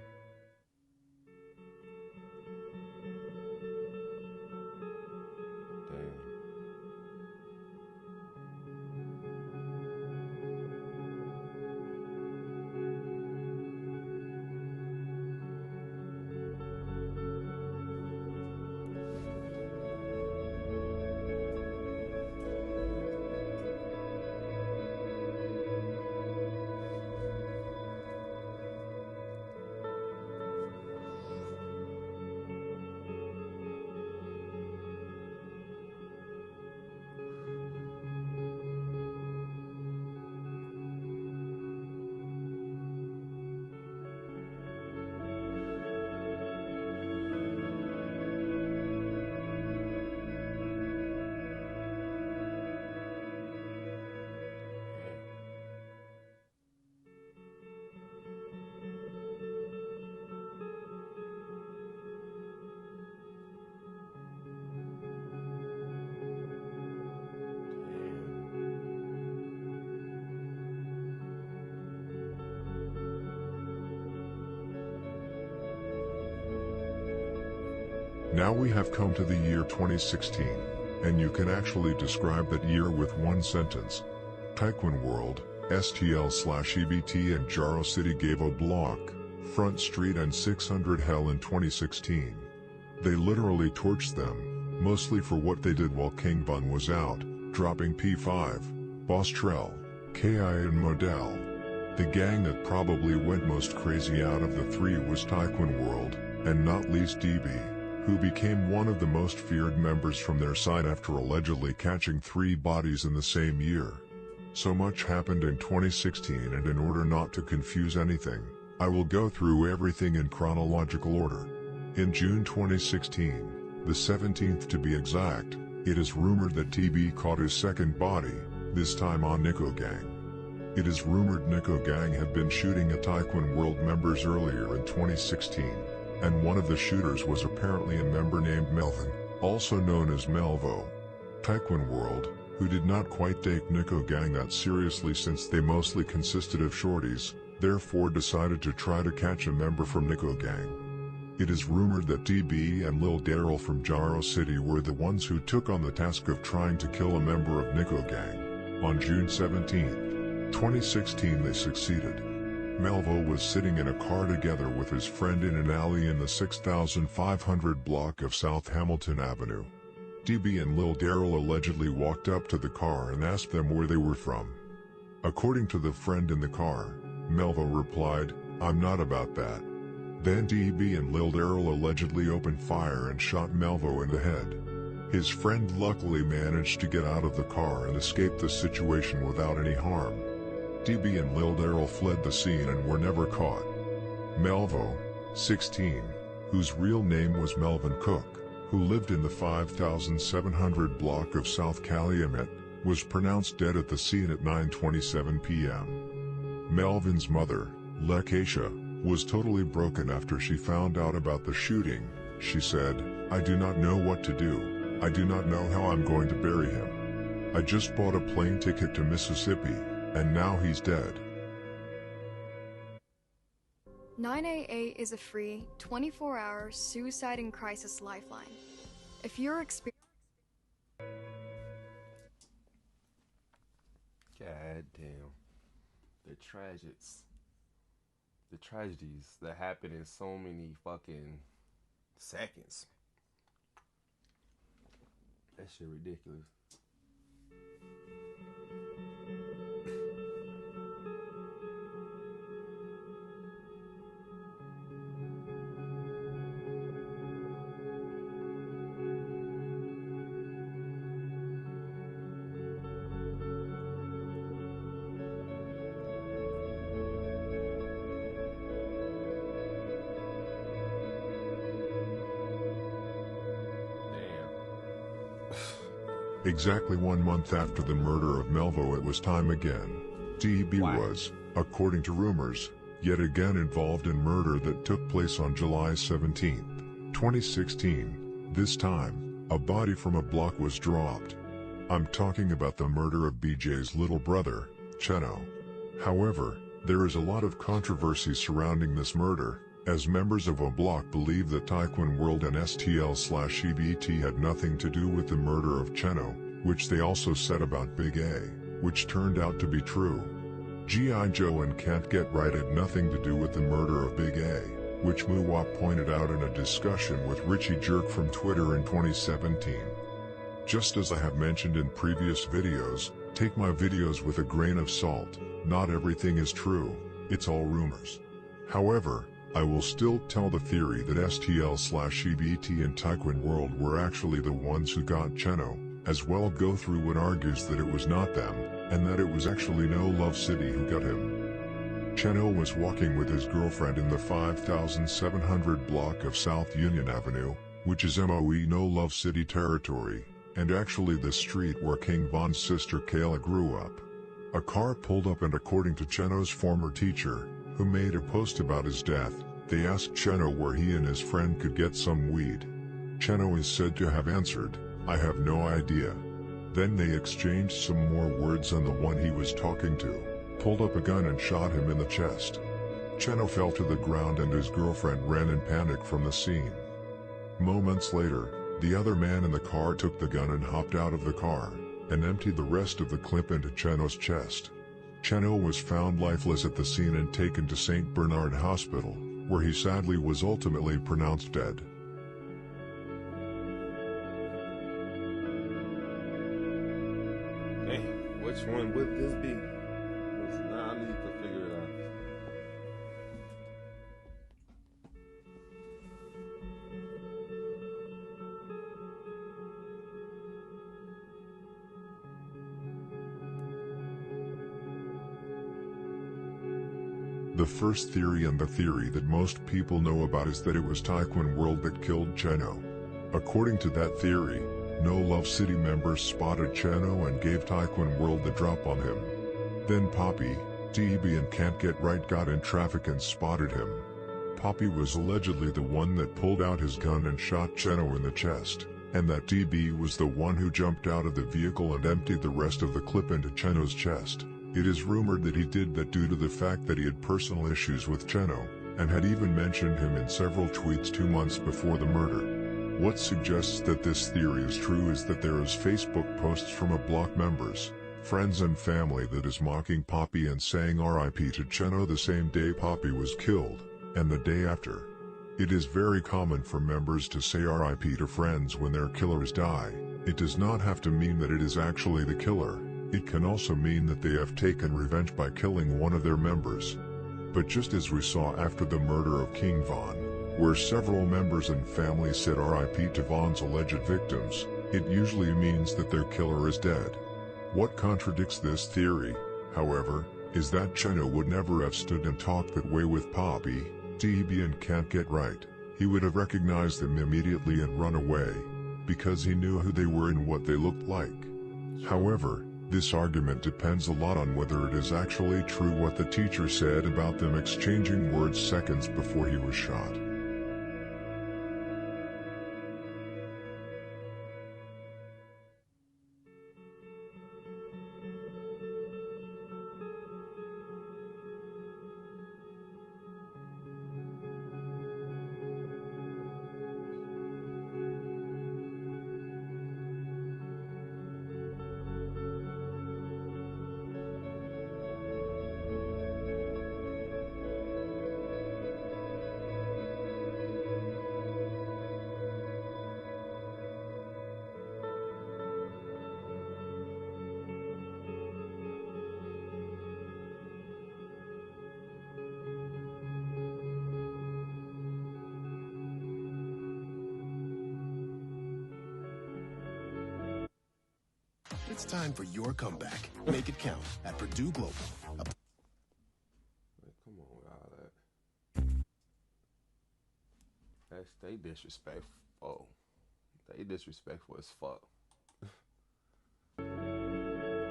Now we have come to the year 2016, and you can actually describe that year with one sentence. Tyquan World, STL/EBT and Jaro City gave a block, Front Street and 600 hell in 2016. They literally torched them, mostly for what they did while King Bun was out, dropping P5, Boss Trell, KI and Model. The gang that probably went most crazy out of the three was Tyquan World, and not least DB, who became one of the most feared members from their side after allegedly catching 3 bodies in the same year. So much happened in 2016, and in order not to confuse anything, I will go through everything in chronological order. In June 2016, the 17th to be exact, it is rumored that TB caught his second body, this time on Nico Gang. It is rumored Nico Gang had been shooting at Tyquan World members earlier in 2016, and one of the shooters was apparently a member named Melvin, also known as Melvo. Tyquan World, who did not quite take Nico Gang that seriously since they mostly consisted of shorties, therefore decided to try to catch a member from Nico Gang. It is rumored that DB and Lil Daryl from Jaro City were the ones who took on the task of trying to kill a member of Nico Gang. On June 17, 2016 they succeeded. Melvo was sitting in a car together with his friend in an alley in the 6500 block of South Hamilton Avenue. DB and Lil Daryl allegedly walked up to the car and asked them where they were from. According to the friend in the car, Melvo replied, "I'm not about that." Then DB and Lil Daryl allegedly opened fire and shot Melvo in the head. His friend luckily managed to get out of the car and escape the situation without any harm. DB and Lil Daryl fled the scene and were never caught. Melvo, 16, whose real name was Melvin Cook, who lived in the 5700 block of South Calumet, was pronounced dead at the scene at 9:27 p.m. Melvin's mother, Lakeisha, was totally broken after she found out about the shooting. She said, "I do not know what to do. I do not know how I'm going to bury him. I just bought a plane ticket to Mississippi, and now he's dead." 9AA is a free, 24-hour suicide and crisis lifeline. If you're experiencing... God damn. The tragedies that happen in so many fucking seconds. That shit ridiculous. Exactly 1 month after the murder of Melvo, it was time again. DB was, according to rumors, yet again involved in murder that took place on July 17, 2016. This time, a body from a block was dropped. I'm talking about the murder of BJ's little brother, Cheno. However, there is a lot of controversy surrounding this murder, as members of a block believe that Tyquan World and STL/EBT had nothing to do with the murder of Cheno, which they also said about Big A, which turned out to be true. G.I. Joe and Can't Get Right had nothing to do with the murder of Big A, which Muwap pointed out in a discussion with Richie Jerk from Twitter in 2017. Just as I have mentioned in previous videos, take my videos with a grain of salt. Not everything is true, it's all rumors. However, I will still tell the theory that STL/EBT and Tyquan World were actually the ones who got Cheno, as well go through what argues that it was not them, and that it was actually No Love City who got him. Cheno was walking with his girlfriend in the 5700 block of South Union Avenue, which is MOE No Love City territory, and actually the street where King Von's sister Kayla grew up. A car pulled up, and according to Cheno's former teacher, who made a post about his death, they asked Cheno where he and his friend could get some weed. Cheno is said to have answered, "I have no idea." Then they exchanged some more words, and the one he was talking to pulled up a gun and shot him in the chest. Cheno fell to the ground and his girlfriend ran in panic from the scene. Moments later, the other man in the car took the gun and hopped out of the car, and emptied the rest of the clip into Cheno's chest. Cheno was found lifeless at the scene and taken to St. Bernard Hospital, where he sadly was ultimately pronounced dead. Hey, which one would this be? Now I need to figure it out. The first theory, and the theory that most people know about, is that it was Tyquan World that killed Cheno. According to that theory, No Love City members spotted Cheno and gave Tyquan World the drop on him. Then Poppy, DB and Can't Get Right got in traffic and spotted him. Poppy was allegedly the one that pulled out his gun and shot Cheno in the chest, and that DB was the one who jumped out of the vehicle and emptied the rest of the clip into Cheno's chest. It is rumored that he did that due to the fact that he had personal issues with Cheno, and had even mentioned him in several tweets 2 months before the murder. What suggests that this theory is true is that there is Facebook posts from a block members, friends and family that is mocking Poppy and saying RIP to Cheno the same day Poppy was killed, and the day after. It is very common for members to say RIP to friends when their killers die. It does not have to mean that it is actually the killer. It can also mean that they have taken revenge by killing one of their members. But just as we saw after the murder of King Von, where several members and families said RIP to Von's alleged victims, it usually means that their killer is dead. What contradicts this theory, however, is that Cheno would never have stood and talked that way with Poppy, DB and Can't Get Right. He would have recognized them immediately and run away, because he knew who they were and what they looked like. However, this argument depends a lot on whether it is actually true what the teacher said about them exchanging words seconds before he was shot. It's time for your comeback. Make it count at Purdue Global. Come on with all that. They disrespectful. They disrespectful as fuck.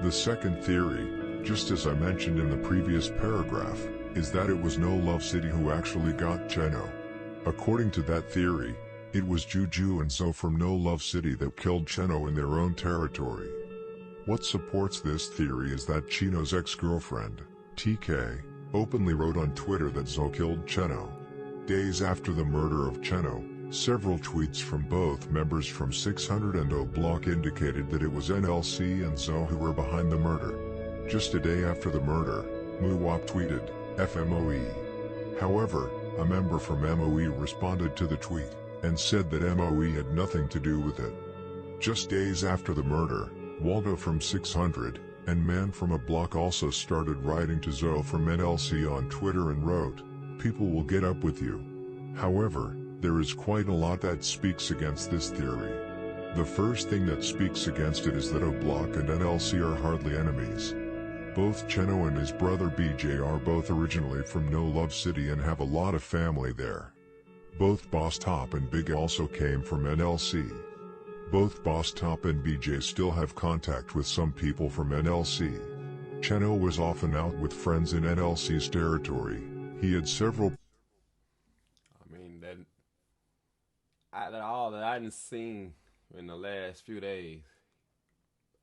The second theory, just as I mentioned in the previous paragraph, is that it was No Love City who actually got Cheno. According to that theory, it was Juju and Zoe from No Love City that killed Cheno in their own territory. What supports this theory is that Cheno's ex-girlfriend, TK, openly wrote on Twitter that Zoe killed Cheno. Days after the murder of Cheno, several tweets from both members from 600 and O Block indicated that it was NLC and Zoe who were behind the murder. Just a day after the murder, Muwap tweeted, FMOE. However, a member from MOE responded to the tweet, and said that MOE had nothing to do with it. Just days after the murder, Waldo from 600, and Man from a Block also started writing to Zoe from NLC on Twitter and wrote, "People will get up with you." However, there is quite a lot that speaks against this theory. The first thing that speaks against it is that O Block and NLC are hardly enemies. Both Cheno and his brother BJ are both originally from No Love City and have a lot of family there. Both Boss Top and Big also came from NLC. Both Boss Top and BJ still have contact with some people from NLC. Cheno was often out with friends in NLC's territory. He had several... I mean, that out of all that I done seen in the last few days,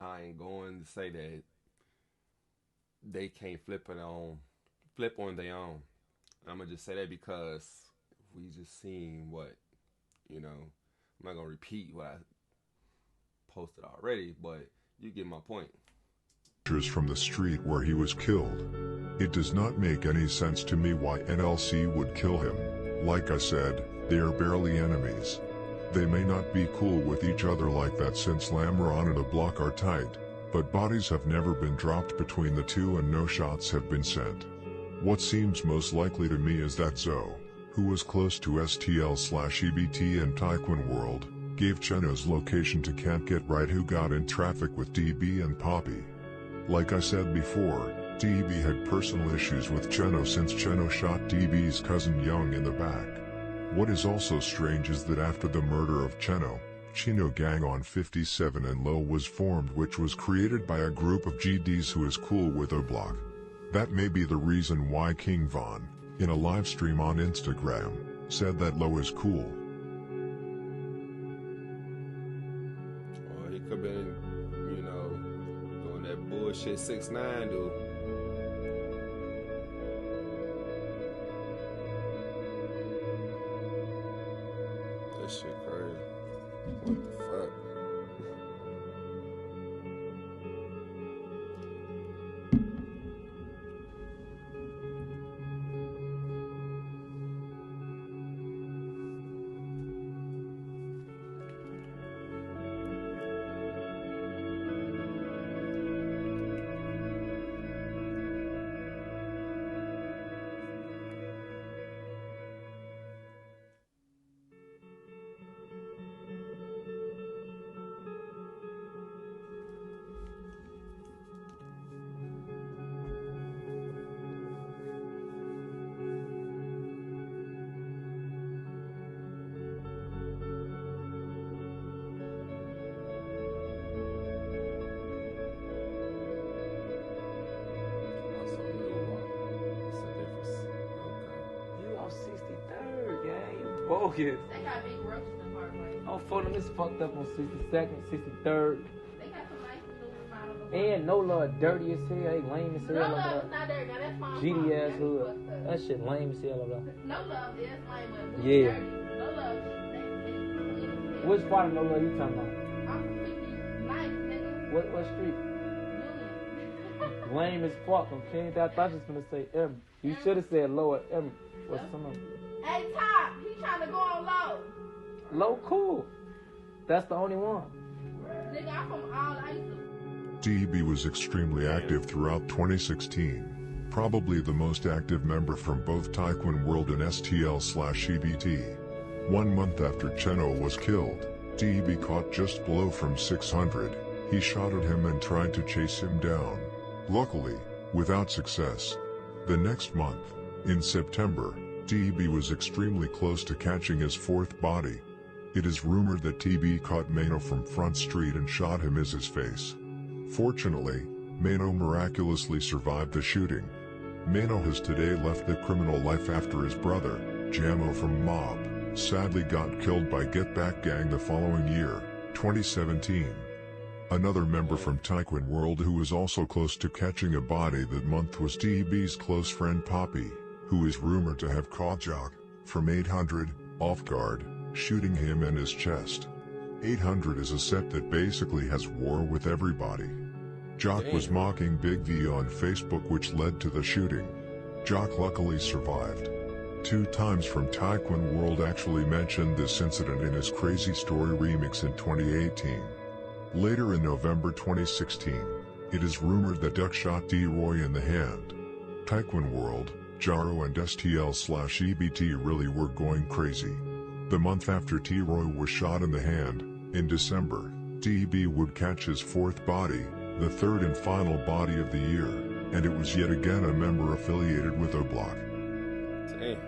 I ain't going to say that they can't flip on their own. I'm gonna just say that because we just seen what, you know, I'm not gonna repeat what I posted already, but you get my point. From the street where he was killed. It does not make any sense to me why NLC would kill him. Like I said, they are barely enemies. They may not be cool with each other like that since Lamron and the block are tight, but bodies have never been dropped between the two and no shots have been sent. What seems most likely to me is that Zoe, who was close to STL/EBT and Tyquan World, gave Cheno's location to Can't Get Right, who got in traffic with DB and Poppy. Like I said before, DB had personal issues with Cheno since Cheno shot DB's cousin Young in the back. What is also strange is that after the murder of Cheno, Chino Gang on 57 and Low was formed, which was created by a group of GDs who is cool with O-Block. That may be the reason why King Von, in a live stream on Instagram, said that Low is cool. Or he could have been, you know, doing that bullshit 6ix9ine do. That shit crazy. What the fuck? Bogus. They got big roaches in Parkway. Oh, for them, it's fucked up on 62nd, 63rd. They got some nice noodles. And no love, dirty as hell. They lame as hell. No love is not dirty. Now that's my GD ass hood. That shit lame as hell. No love is lame, but yeah. Dirty. No love. Which part of no love you talking about? I'm from 59th, nigga. What street? Lame as fuck. Okay, I thought you was gonna say M. You should have said lower M. What's some of them? Hey, Top, he trying to go on Low. Low cool. That's the only one. Nigga, I'm from all ISO. DB was extremely active throughout 2016, probably the most active member from both Tyquan World and STL/EBT. 1 month after Cheno was killed, DB caught just below from 600. He shot at him and tried to chase him down. Luckily, without success. The next month, in September, DB was extremely close to catching his fourth body. It is rumored that TB caught Mano from Front Street and shot him in his face. Fortunately, Mano miraculously survived the shooting. Mano has today left the criminal life after his brother, Jamo from Mob, sadly got killed by Get Back Gang the following year, 2017. Another member from Tyquan World who was also close to catching a body that month was DB's close friend Poppy, who is rumored to have caught Jock, from 800, off guard, shooting him in his chest. 800 is a set that basically has war with everybody. Jock was mocking Big V on Facebook, which led to the shooting. Jock luckily survived. 2 times from Tyquan World actually mentioned this incident in his Crazy Story remix in 2018. Later in November 2016, it is rumored that Duck shot D-Roy in the hand. Tyquan World, Jaro and STL/EBT really were going crazy. The month after T-Roy was shot in the hand, in December, DB would catch his fourth body, the third and final body of the year, and it was yet again a member affiliated with O-Block. Damn.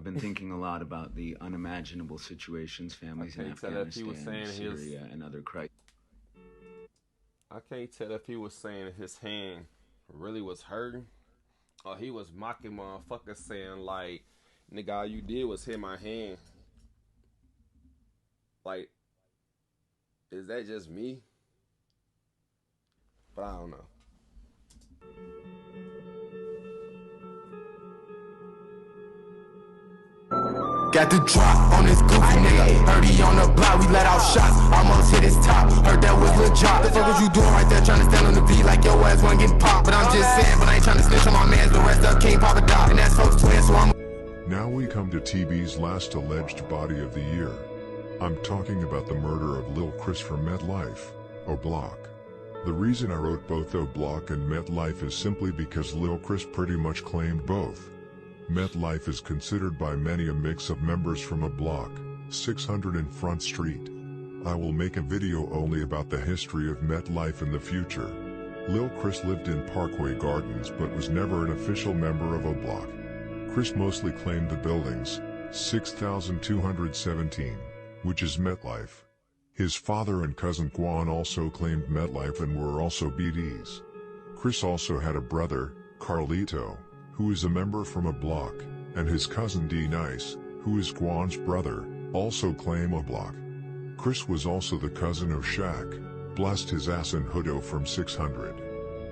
been thinking a lot about the unimaginable situations families in Afghanistan, Syria, and other crises. I can't tell if he was saying his hand really was hurting, or he was mocking motherfuckers saying like, nigga, all you did was hit my hand. Like, is that just me? But I don't know. Got the drop on this goofy nigga. Heard he on the block, we let out shots. Almost hit his top. Heard that was legit. The fuck was you doing right there trying to stand on the beat like your ass wasn't getting popped? But I'm just saying, but I ain't trying to snitch on my mans. The rest of King Papa Dot. And that's folks twin, so I'm. Now we come to TB's last alleged body of the year. I'm talking about the murder of Lil Chris from MetLife, O Block. The reason I wrote both O Block and MetLife is simply because Lil Chris pretty much claimed both. MetLife is considered by many a mix of members from A Block, 600 and Front Street. I will make a video only about the history of MetLife in the future. Lil Chris lived in Parkway Gardens but was never an official member of A Block. Chris mostly claimed the buildings, 6217, which is MetLife. His father and cousin Guan also claimed MetLife and were also BDs. Chris also had a brother, Carlito, who is a member from A Block, and his cousin D Nice, who is Guan's brother, also claim A Block. Chris was also the cousin of Shaq, blast his ass and Hudo from 600.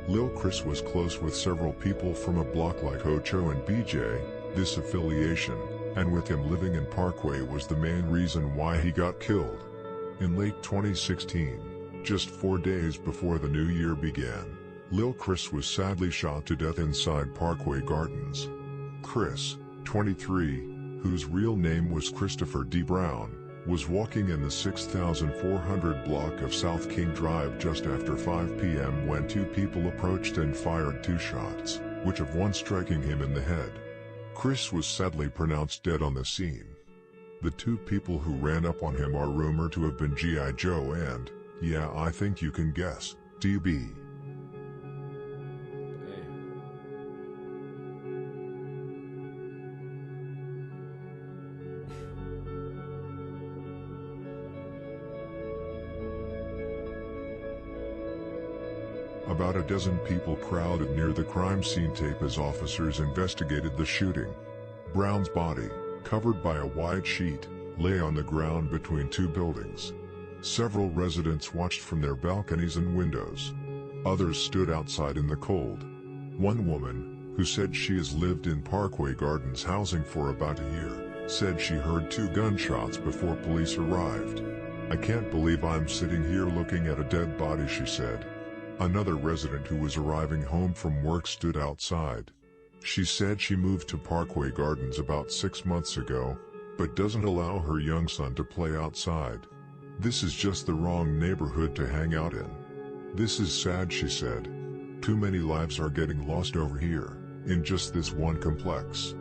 Lil Chris was close with several people from A Block like Ocho and BJ. This affiliation, and with him living in Parkway, was the main reason why he got killed. In late 2016, just 4 days before the new year began, Lil Chris was sadly shot to death inside Parkway Gardens. Chris, 23, whose real name was Christopher D. Brown, was walking in the 6400 block of South King Drive just after 5 p.m. when two people approached and fired 2 shots, which of one striking him in the head. Chris was sadly pronounced dead on the scene. The 2 people who ran up on him are rumored to have been G.I. Joe and, yeah, I think you can guess, DB. About a dozen people crowded near the crime scene tape as officers investigated the shooting. Brown's body, covered by a white sheet, lay on the ground between 2 buildings. Several residents watched from their balconies and windows. Others stood outside in the cold. One woman, who said she has lived in Parkway Gardens housing for about a year, said she heard 2 gunshots before police arrived. "I can't believe I'm sitting here looking at a dead body," she said. Another resident who was arriving home from work stood outside. She said she moved to Parkway Gardens about 6 months ago, but doesn't allow her young son to play outside. "This is just the wrong neighborhood to hang out in. This is sad," she said. "Too many lives are getting lost over here, in just this one complex."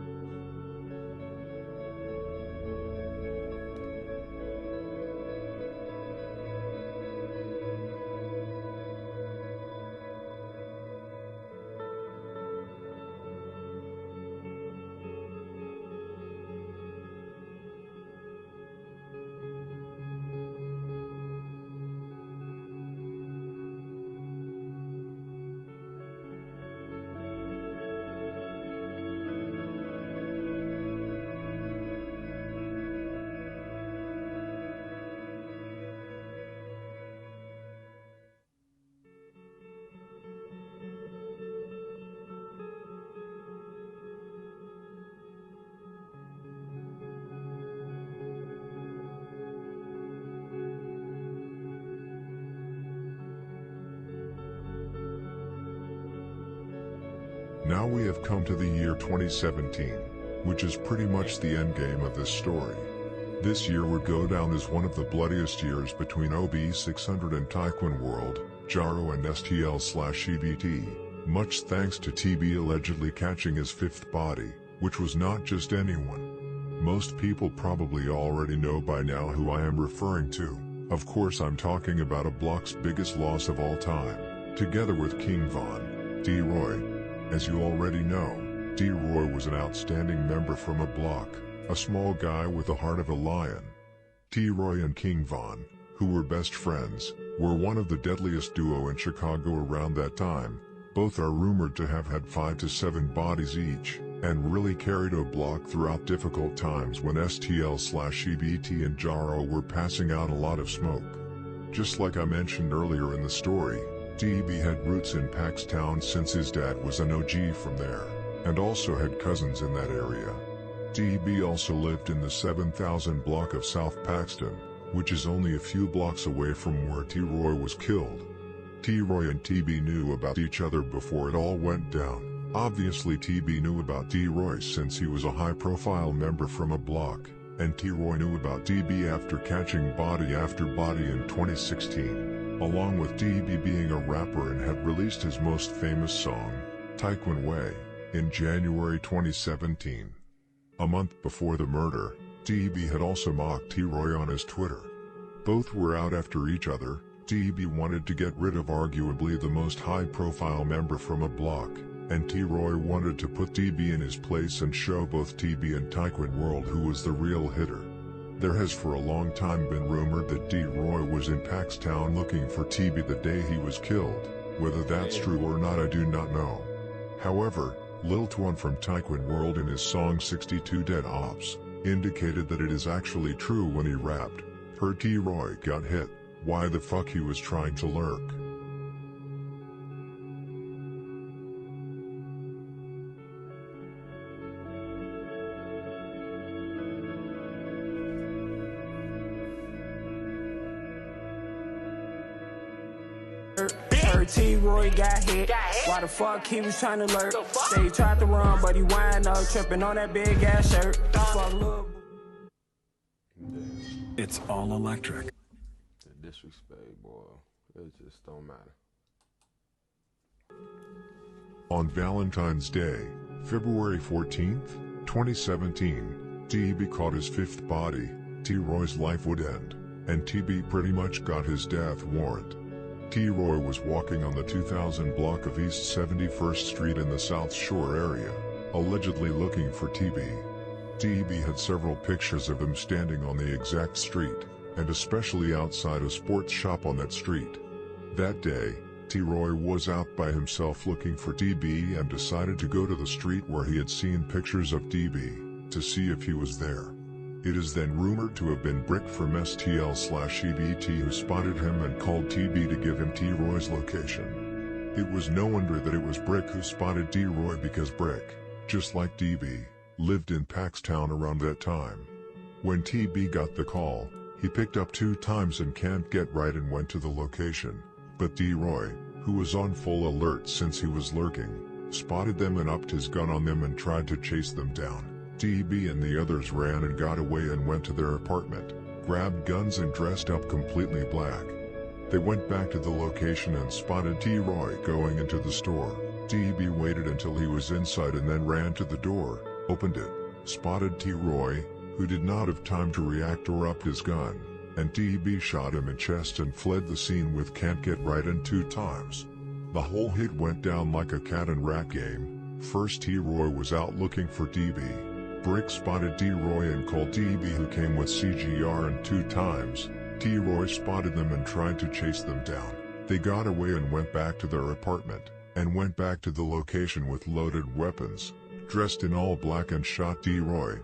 Now we have come to the year 2017, which is pretty much the endgame of this story. This year would go down as one of the bloodiest years between OB600 and Tyquan World, Jaro and STL/EBT, much thanks to TB allegedly catching his 5th body, which was not just anyone. Most people probably already know by now who I am referring to. Of course I'm talking about A Block's biggest loss of all time, together with King Von, D-Roy. As you already know, D-Roy was an outstanding member from A Block, a small guy with the heart of a lion. T-Roy and King Von, who were best friends, were one of the deadliest duo in Chicago around that time. Both are rumored to have had 5 to 7 bodies each, and really carried a block throughout difficult times when STL/EBT and Jaro were passing out a lot of smoke. Just like I mentioned earlier in the story, DB had roots in Paxtown since his dad was an OG from there, and also had cousins in that area. DB also lived in the 7000 block of South Paxton, which is only a few blocks away from where T-Roy was killed. T-Roy and TB knew about each other before it all went down. Obviously TB knew about T-Roy since he was a high-profile member from a block, and T-Roy knew about DB after catching body after body in 2016, along with DB being a rapper and had released his most famous song, Tyquan Way, in January 2017. A month before the murder, DB had also mocked T-Roy on his Twitter. Both were out after each other. DB wanted to get rid of arguably the most high-profile member from a block, and T-Roy wanted to put DB in his place and show both TB and Tyquan World who was the real hitter. There has for a long time been rumored that D-Roy was in Paxtown looking for TB the day he was killed. Whether that's true or not I do not know. However, Lil Twan from Tyquan World in his song 62 Dead Ops indicated that it is actually true when he rapped, "Heard T-Roy got hit, why the fuck he was trying to lurk." Heard T-Roy got hit. Why the fuck he was trying to lurk? Say he tried to run, but he wind up tripping on that big ass shirt. Fuck look. It's all electric. The disrespect, boy. It just don't matter. On Valentine's Day, February 14th, 2017, TB caught his 5th body. T-Roy's life would end, and TB pretty much got his death warrant. T-Roy was walking on the 2000 block of East 71st Street in the South Shore area, allegedly looking for TB. TB had several pictures of him standing on the exact street, and especially outside a sports shop on that street. That day, T-Roy was out by himself looking for DB and decided to go to the street where he had seen pictures of DB, to see if he was there. It is then rumored to have been Brick from STL/EBT who spotted him and called TB to give him T-Roy's location. It was no wonder that it was Brick who spotted T-Roy because Brick, just like DB, lived in Paxtown around that time. When TB got the call, he picked up 2 times and can't get right and went to the location. But T-Roy, who was on full alert since he was lurking, spotted them and upped his gun on them and tried to chase them down. TB and the others ran and got away and went to their apartment, grabbed guns and dressed up completely black. They went back to the location and spotted T-Roy going into the store. TB waited until he was inside and then ran to the door, opened it, spotted T-Roy, who did not have time to react or up his gun, and TB shot him in chest and fled the scene with "Can't Get Right" and 2 times. The whole hit went down like a cat and rat game. First T-Roy was out looking for DB. Brick spotted T-Roy and called DB who came with CGR and 2 times. T-Roy spotted them and tried to chase them down. They got away and went back to their apartment, and went back to the location with loaded weapons, dressed in all black and shot T-Roy.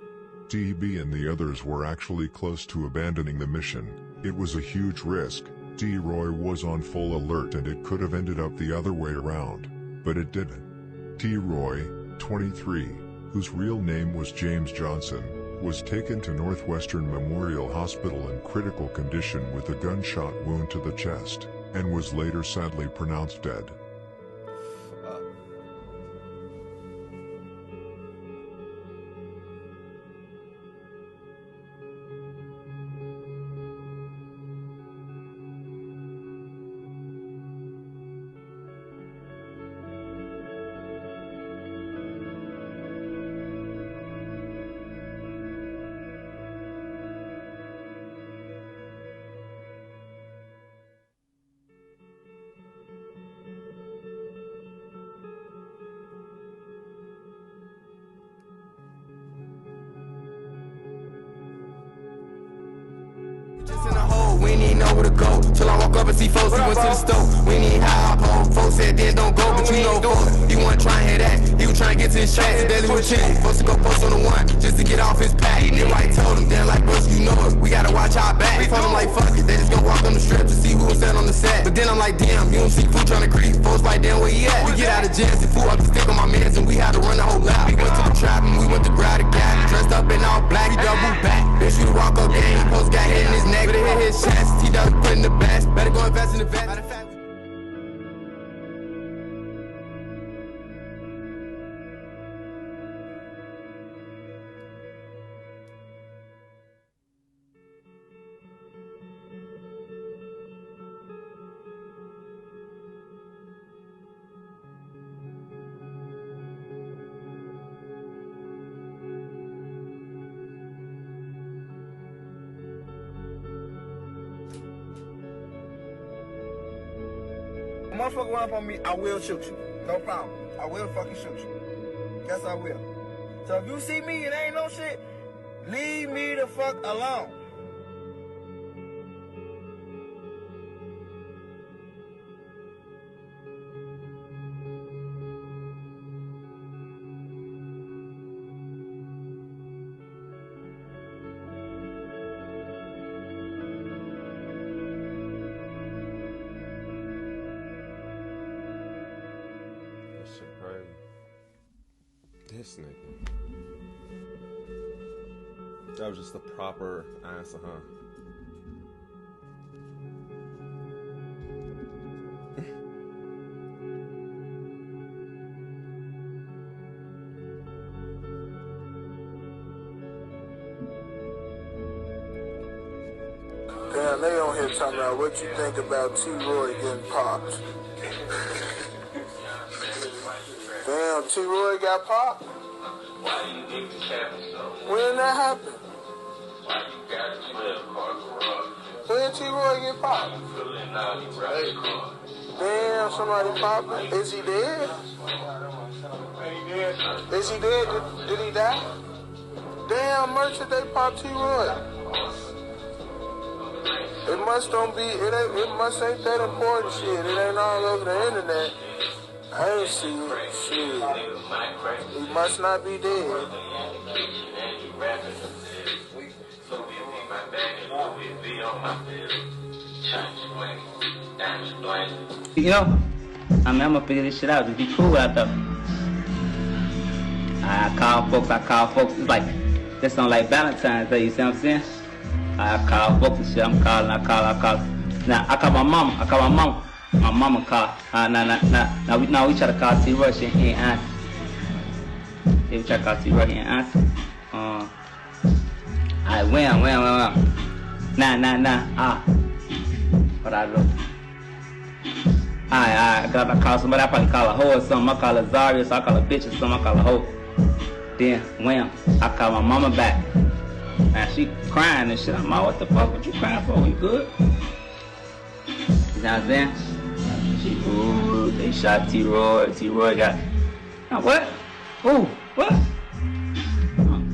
DB and the others were actually close to abandoning the mission. It was a huge risk. T-Roy was on full alert and it could have ended up the other way around, but it didn't. T-Roy, 23, whose real name was James Johnson, was taken to Northwestern Memorial Hospital in critical condition with a gunshot wound to the chest, and was later sadly pronounced dead. know where to go. Till I walk up and see folks, he went to the store. We ain't even high hop, folks said then don't go, but you know folks, he wasn't trying to hear that. He was trying to get to his shots, and daily with chill. Supposed to go post on the one, just to get off his pack. Then I told him, then like, bros, you know it, we gotta watch our back. Told him like, fuck it, they just gonna walk on the strip to see who was that on the set. But then I'm like, damn, you don't see food trying to creep. Folks like, damn, where he at? We get out of jail, see food up the stick on my mans, and we had to run the whole lap. We went to the trap, and we went to grab the gat. Dressed up in all black, he double back. Bitch, you the walk up game, post got hit in his neck, but it hit his chest. He does put in the best, better go invest in the vet. Matter of fact, motherfucker run up on me, I will shoot you. No problem. I will fucking shoot you. Yes, I will. So if you see me and ain't no shit, leave me the fuck alone. Shit crazy. This nigga. That was just the proper answer, huh? Damn, they on here talking about what you think about T-Roy getting popped. Damn, T-Roy got popped? When that happened? When T-Roy get popped? Damn, somebody popped him. Is he dead? Is he dead? Did he die? Damn, merchant, they popped T-Roy. It must don't be, it must ain't that important shit. It ain't all over the internet. I ain't see it. Shit. He must not be dead. You know, I mean, I'm gonna figure this shit out. Just be cool out there. I call folks. It's like, this on like Valentine's Day, you see what I'm saying? I call folks and shit. I'm calling, I call. Now, I call my mama. My mama call. Now we try to call T-Roy, she ain't answer. Yeah, we try to call T-Roy, he ain't answer. Alright, when? Nah. What I do? Alright, I call somebody, I probably call a hoe or something. I call a Zaria, so I call a bitch or something, I call a hoe. Then, when? I call my mama back. Now she crying and shit. I'm like, what the fuck? What you crying for? You good? You know what I'm saying? Ooh, they shot T-Roy. T-Roy got... Now what? Ooh, what?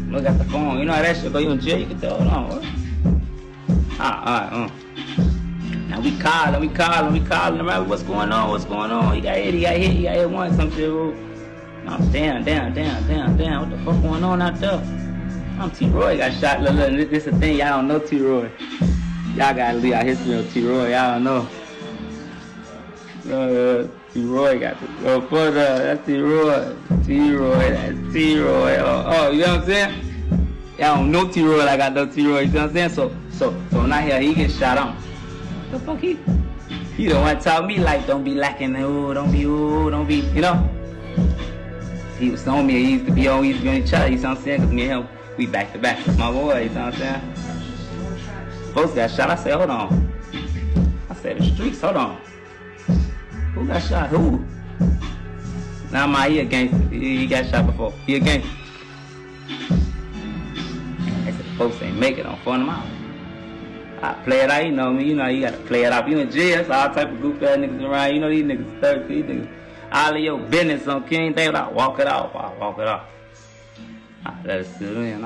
Look at the phone. You know how that shit go. You in jail, you can tell. Hold on, what? Alright. Now we calling around. What's going on? He got hit once, some shit. No, damn. What the fuck going on out there? T-Roy got shot. Look, this is the thing. Y'all don't know T-Roy. Y'all gotta leave our history of T-Roy. Y'all don't know. T-Roy got to go for that's T-Roy. That's T-Roy. Oh, you know what I'm saying? Y'all don't know T-Roy like I know T-Roy. You know what I'm saying? So when I hear he get shot on, the fuck he don't want to tell me like don't be lacking. Don't be, you know? He was on me. He used to be on each other. You know what I'm saying? Cause me and him, we back to back. That's my boy. You know what I'm saying? Folks got shot. I said, hold on. I said the streets. Hold on. Who got shot? Who? Nah, he a gangster. He got shot before. He a gangster. They said folks ain't make it on phone them out. I play it out, you know me. You know you gotta play it out. You in jail, so all type of goofy ass niggas around. You know these niggas thirsty. These niggas all of your business on King Day. I walk it off. I let it sit in.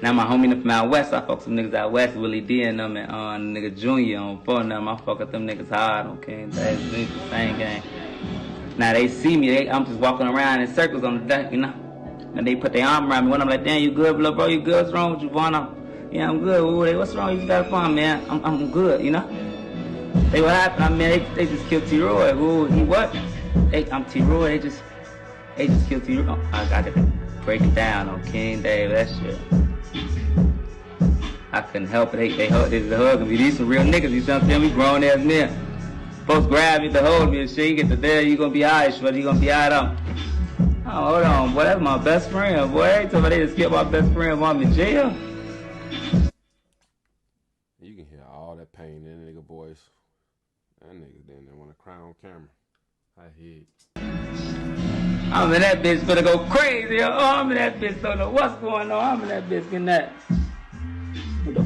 Now Now my homie from out west, I fuck some niggas out west, Willie D and them, and nigga Junior on phone them. I fuck with them niggas hard on King Days, the same game. Now they see me, I'm just walking around in circles on the deck, you know. And they put their arm around me. When I'm like, damn, you good, bro? You good? What's wrong with you, Vaughn? Yeah, I'm good. What's wrong? You just got a phone, man. I'm good, you know. They what happened? I mean, they just killed T-Roy. Ooh, he what? I'm T-Roy. They just killed T-Roy. Oh, I got to break it down on King Dave. That shit. I couldn't help it. They hugging me. These some real niggas. You know what I'm saying? We grown ass men. Folks grab me to hold me and shit. You get to there, you gonna be alright, shorty. You gonna be alright. Oh, hold on, boy. That's my best friend, boy. Every time they just killed my best friend while I'm in jail. You can hear all that pain in that nigga voice. That nigga didn't want to cry on camera. I hear it. I'm in that bitch finna go crazy. Oh, I'm in that bitch, don't know what's going on. I'm in that bitch getting that. Who the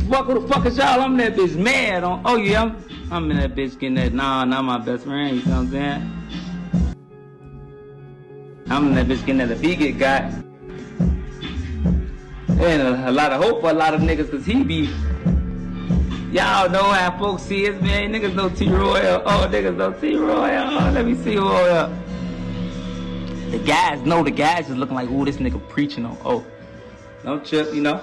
fuck is y'all? I'm in that bitch mad on. Oh yeah, I'm in that bitch getting that. Nah, not my best friend. You know what I'm saying? I'm in that bitch getting that. The B got. And a lot of hope for a lot of niggas, cause he be. Y'all know how folks see us, man. Niggas know T-Roy. Oh, niggas know T-Roy. Oh, let me see who up. The guys know the guys is looking like, ooh, this nigga preaching on. Oh, don't trip, you know.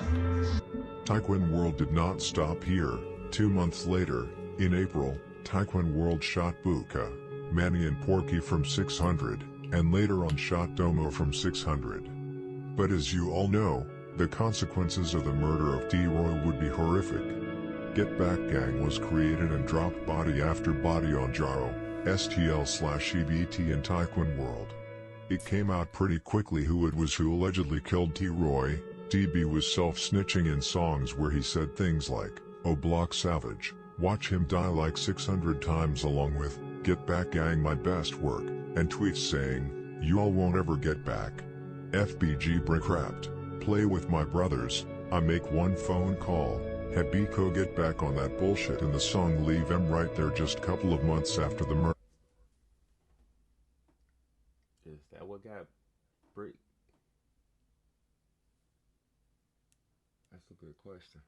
Tyquan World did not stop here. 2 months later, in April, Tyquan World shot Bico, Manny and Porky from 600, and later on shot Domo from 600. But as you all know, the consequences of the murder of T-Roy would be horrific. Get Back Gang was created and dropped body after body on Jaro, STL/EBT and Tyquan World. It came out pretty quickly who it was who allegedly killed T-Roy. DB was self-snitching in songs where he said things like, "Oh Block Savage, watch him die like 600 times," along with, "Get Back Gang my best work," and tweets saying, "You all won't ever get back. FBG brick wrapped, play with my brothers, I make one phone call." Had Bico get back on that bullshit in the song Leave Em right there just couple of months after the murder. Is that what got brick? That's a good question.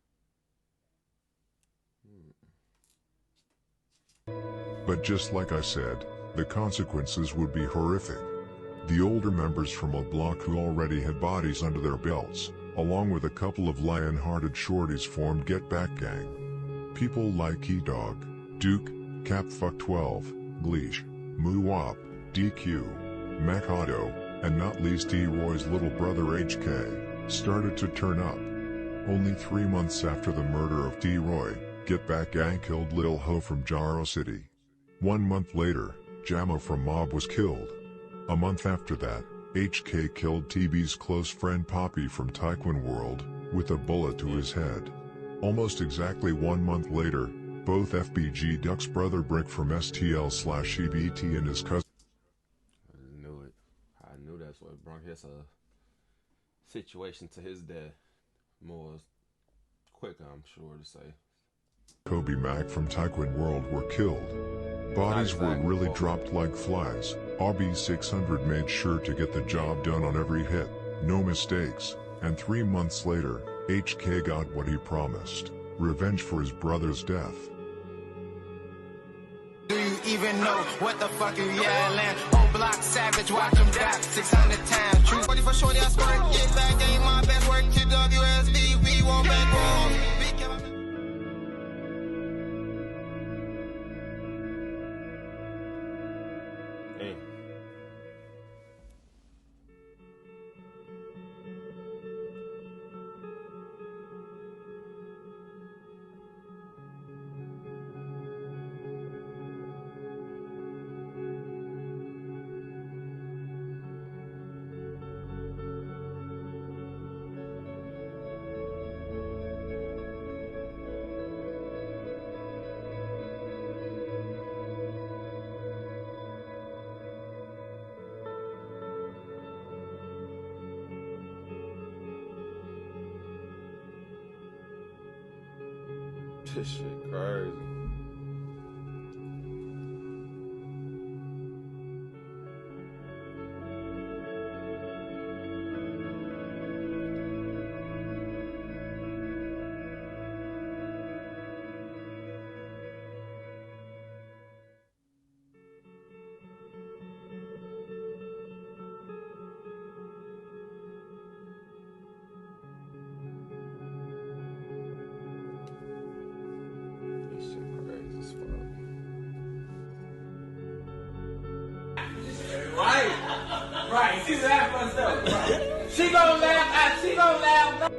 But just like I said, the consequences would be horrific. The older members from a block who already had bodies under their belts, along with a couple of lion-hearted shorties, formed Get Back Gang. People like E-Dog, Duke, Capfuck12, Gleesh, Moo-Wop, DQ, Macado, and not least T-Roy's little brother HK, started to turn up. Only 3 months after the murder of T-Roy, Get Back Gang killed Lil Ho from Jaro City. 1 month later, Jamo from Mob was killed. A month after that, HK killed TB's close friend Poppy from Tyquan World, with a bullet to his head. Almost exactly 1 month later, both FBG Duck's brother Brick from STL/EBT and his cousin. I knew it. I knew that's what brought his situation to his death more quicker, I'm sure to say. Kobe Mac from Tyquan World were killed. Bodies were really dropped like flies. RB600 made sure to get the job done on every hit, no mistakes, and 3 months later, HK got what he promised, revenge for his brother's death. Do you even know what the fuck you yelling? Oh Block Savage, watch him die 600 times. True 40 for shorty, I squirt. Get back, ain't my best work. QWSD, we won't back roll. This shit crazy. Right, she laugh herself. She gonna laugh. She gonna laugh.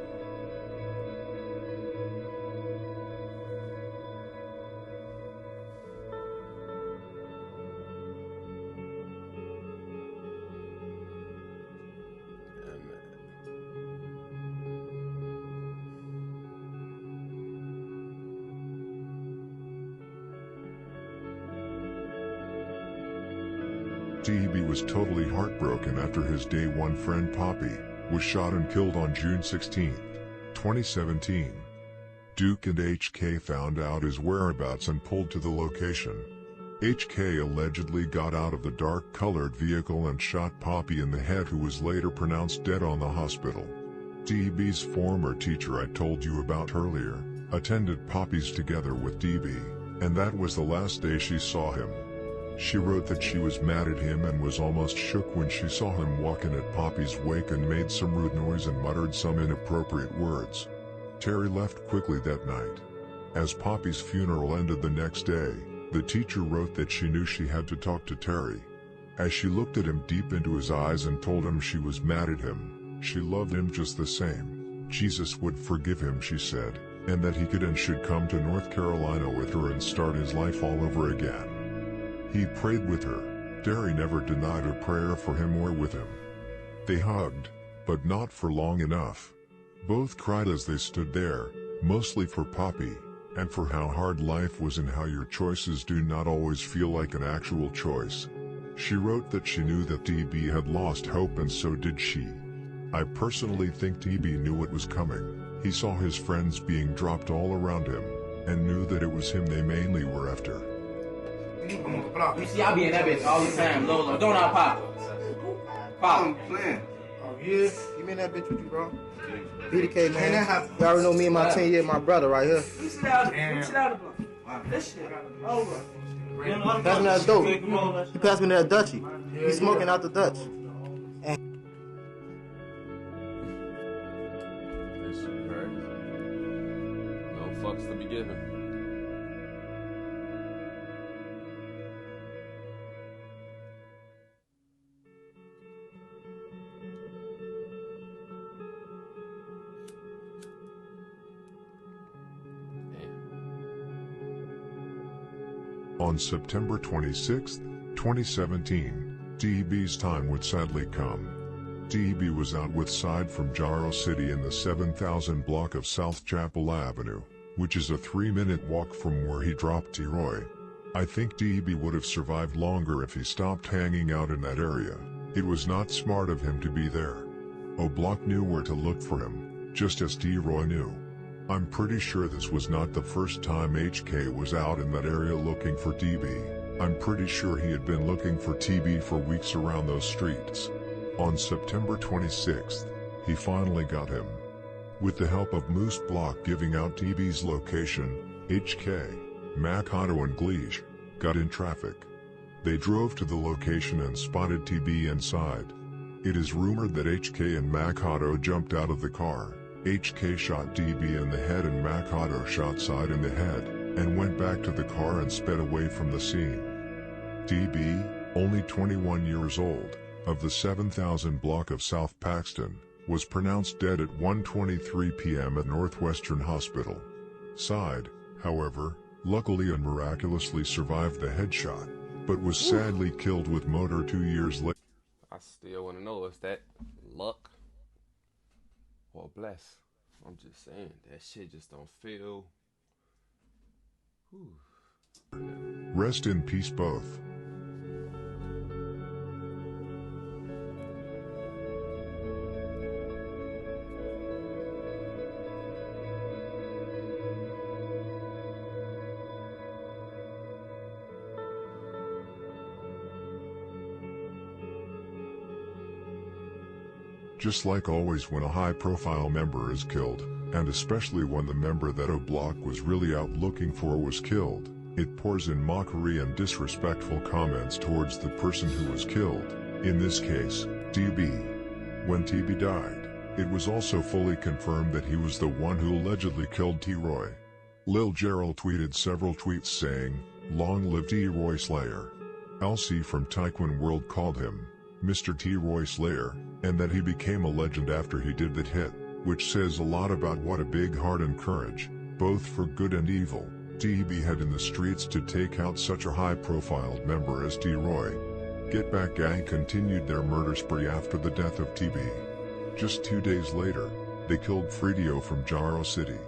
DB was totally heartbroken after his day one friend Poppy was shot and killed on June 16, 2017. Duke and HK found out his whereabouts and pulled to the location. HK allegedly got out of the dark-colored vehicle and shot Poppy in the head, who was later pronounced dead on the hospital. DB's former teacher I told you about earlier attended Poppy's together with DB, and that was the last day she saw him. She wrote that she was mad at him and was almost shook when she saw him walking at Poppy's wake and made some rude noise and muttered some inappropriate words. Terry left quickly that night. As Poppy's funeral ended the next day, the teacher wrote that she knew she had to talk to Terry. As she looked at him deep into his eyes and told him she was mad at him, she loved him just the same. Jesus would forgive him, she said, and that he could and should come to North Carolina with her and start his life all over again. He prayed with her. Terry never denied a prayer for him or with him. They hugged, but not for long enough. Both cried as they stood there, mostly for Poppy, and for how hard life was and how your choices do not always feel like an actual choice. She wrote that she knew that DB had lost hope, and so did she. I personally think DB knew what was coming. He saw his friends being dropped all around him, and knew that it was him they mainly were after. You see, I be in that bitch all the time, Lola. Don't I, Pop? Pop. I'm playing. Oh, yeah? You in that bitch with you, bro? BDK, man. You already know me and my 10 year, my brother right here. You sit down. You sit down. This shit over. Pass me that dope. He passed me that Dutchie. He's smoking out the Dutch. This shit crazy. No fucks to be given. On September 26, 2017, DB's time would sadly come. DB was out with Side from Jaro City in the 7000 block of South Chapel Avenue, which is a 3-minute walk from where he dropped T-Roy. I think DB would have survived longer if he stopped hanging out in that area. It was not smart of him to be there. O'Block knew where to look for him, just as T-Roy knew. I'm pretty sure this was not the first time HK was out in that area looking for DB. I'm pretty sure he had been looking for TB for weeks around those streets. On September 26th, he finally got him. With the help of Moose Block giving out TB's location, HK, Mac Otto and Gleish got in traffic. They drove to the location and spotted TB inside. It is rumored that HK and Mac Otto jumped out of the car. HK shot DB in the head and Mac Otto shot Side in the head, and went back to the car and sped away from the scene. DB, only 21 years old, of the 7000 block of South Paxton, was pronounced dead at 1:23 p.m. at Northwestern Hospital. Side, however, luckily and miraculously survived the headshot, but was sadly killed with motor 2 years later. I still want to know, is that luck or bless? I'm just saying, that shit just don't feel. Whew. Rest in peace both. Just like always when a high-profile member is killed, and especially when the member that O'Block was really out looking for was killed, it pours in mockery and disrespectful comments towards the person who was killed, in this case, TB. When TB died, it was also fully confirmed that he was the one who allegedly killed T-Roy. Lil Gerald tweeted several tweets saying, "Long live T-Roy Slayer." Elsie from Tyquan World called him Mr. T. Roy Slayer, and that he became a legend after he did that hit, which says a lot about what a big heart and courage, both for good and evil, DB had in the streets to take out such a high-profile member as T. Roy. Get Back Gang continued their murder spree after the death of TB. Just 2 days later, they killed Fredio from Jaro City.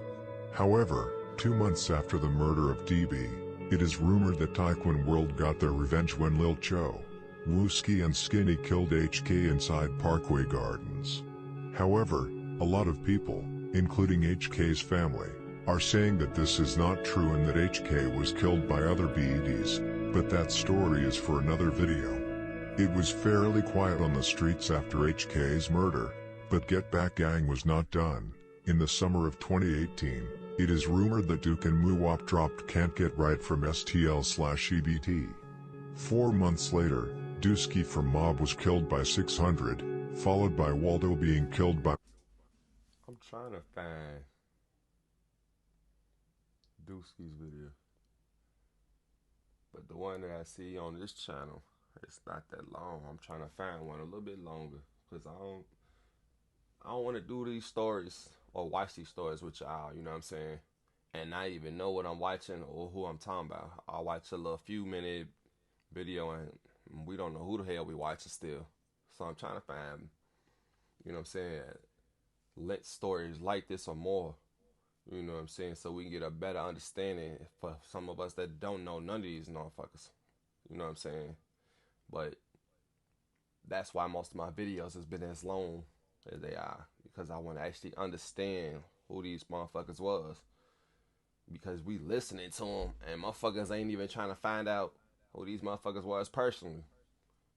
However, 2 months after the murder of DB, it is rumored that Tyquan World got their revenge when Lil Cho, Wooski and Skinny killed HK inside Parkway Gardens. However, a lot of people, including HK's family, are saying that this is not true and that HK was killed by other BEDs, but that story is for another video. It was fairly quiet on the streets after HK's murder, but Get Back Gang was not done. In the summer of 2018, it is rumored that Duke and Muwop dropped Can't Get Right from STL/EBT. 4 months later, Dusky from Mob was killed by 600, followed by Waldo being killed by... I'm trying to find Dusky's video, but the one that I see on this channel, it's not that long. I'm trying to find one a little bit longer, because I don't want to do these stories or watch these stories with y'all, you know what I'm saying, and not even know what I'm watching or who I'm talking about. I'll watch a little few minute video and we don't know who the hell we watching still. So I'm trying to find, you know what I'm saying, let stories like this or more, you know what I'm saying, so we can get a better understanding for some of us that don't know none of these motherfuckers, you know what I'm saying. But that's why most of my videos has been as long as they are, because I want to actually understand who these motherfuckers was, because we listening to them and motherfuckers ain't even trying to find out who these motherfuckers was personally,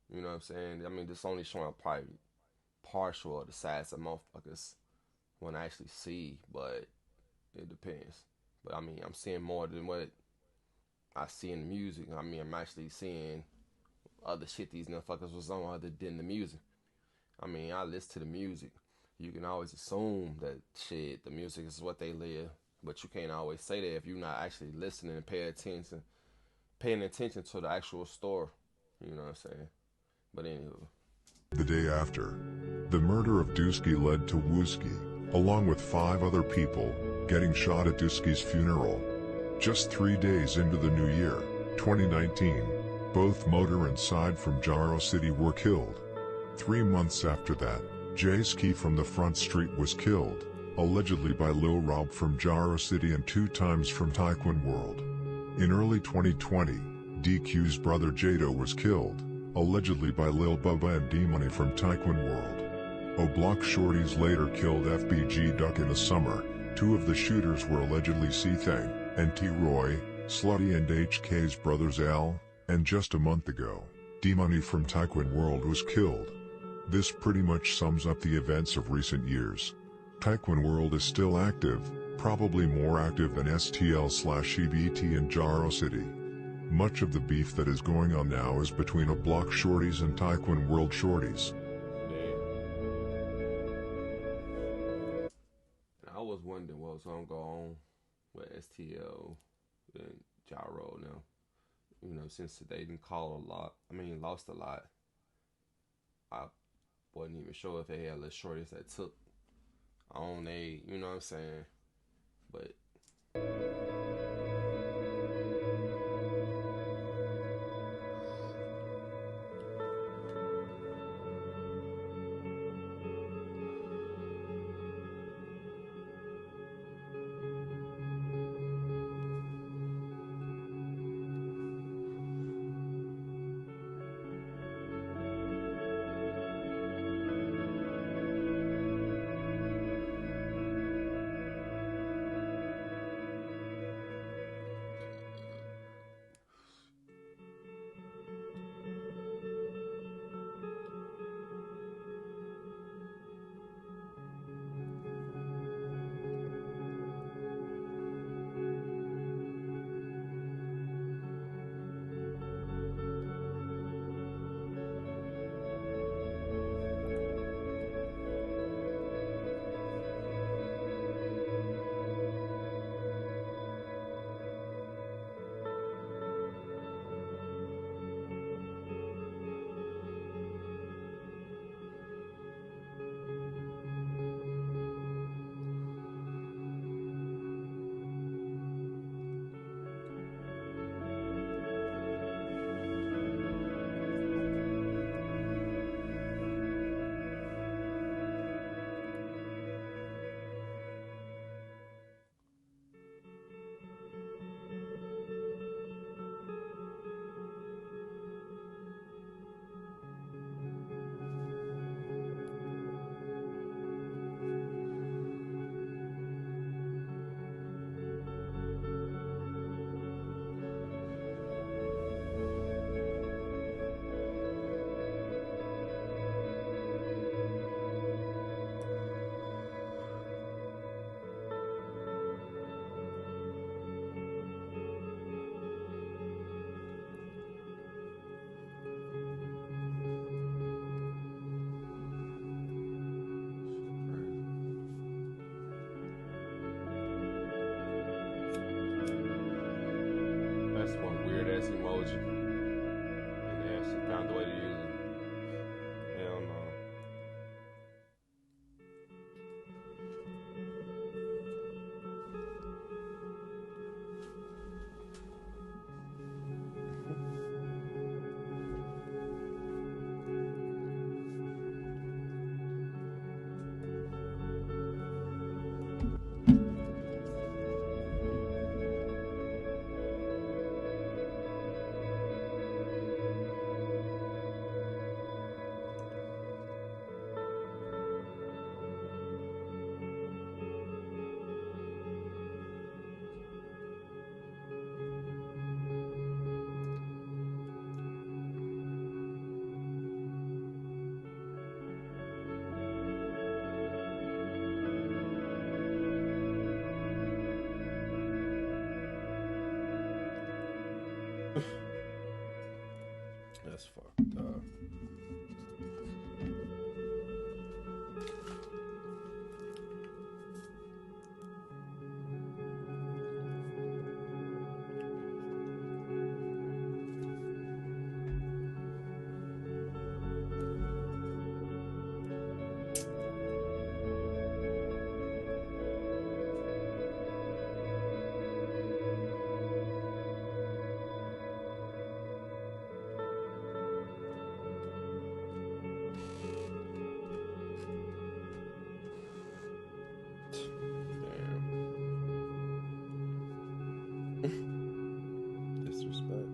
you know what I'm saying. I mean, this only showing probably partial of the size of motherfuckers when I actually see, but it depends. But I mean, I'm seeing more than what I see in the music. I mean, I'm actually seeing other shit these motherfuckers was on other than the music. I mean, I listen to the music. You can always assume that shit, the music is what they live, but you can't always say that if you're not actually listening and paying attention to the actual story. You know what I'm saying? But anywho. The day after, the murder of Dusky led to Wooski, along with 5 other people, getting shot at Dusky's funeral. Just 3 days into the new year, 2019, both Motor and Side from Jaro City were killed. 3 months after that, Jayski from the Front Street was killed, allegedly by Lil Rob from Jaro City and 2 times from Tyquan World. In early 2020, DQ's brother Jado was killed, allegedly by Lil Bubba and D-Money from Tyquan World. O-Block Shorties later killed FBG Duck in the summer. 2 of the shooters were allegedly C-Thang and T-Roy, Slutty and HK's brothers Al, and just a month ago, D-Money from Tyquan World was killed. This pretty much sums up the events of recent years. Tyquan World is still active, probably more active than STL/EBT in Jaro City. Much of the beef that is going on now is between O-Block Shorties and Tyquan World Shorties. I was wondering what was going to go on with STL and Jaro now. You know, since they didn't lost a lot. I wasn't even sure if they had little shorties that took on you know what I'm saying, but That's fucked up. Disrespect.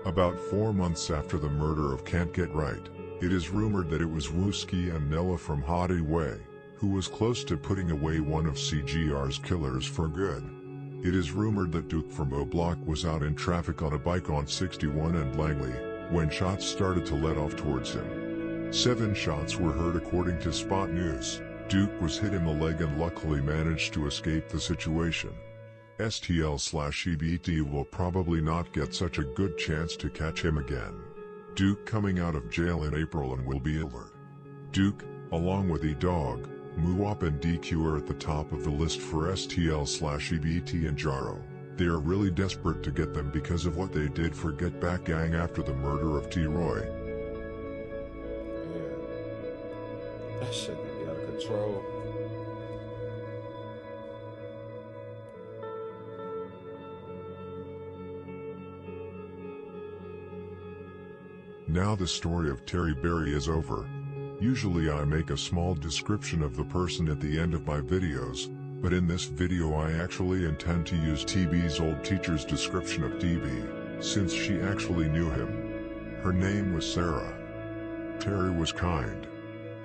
About 4 months after the murder of Can't Get Right, it is rumored that it was Wooski and Noah from Hottie Way, who was close to putting away one of CGR's killers for good. It is rumored that Duke from O Block was out in traffic on a bike on 61 and Langley, when shots started to let off towards him. 7 shots were heard according to Spot News. Duke was hit in the leg and luckily managed to escape the situation. STL/EBT will probably not get such a good chance to catch him again. Duke coming out of jail in April and will be alert. Duke, along with E-Dog, Muwop and DQ are at the top of the list for STL/EBT and Jaro. They are really desperate to get them because of what they did for Get Back Gang after the murder of T-Roy. Man, that shit gonna be out of control. Now the story of Terry Berry is over. Usually I make a small description of the person at the end of my videos, but in this video I actually intend to use TB's old teacher's description of DB, since she actually knew him. Her name was Sarah. Terry was kind.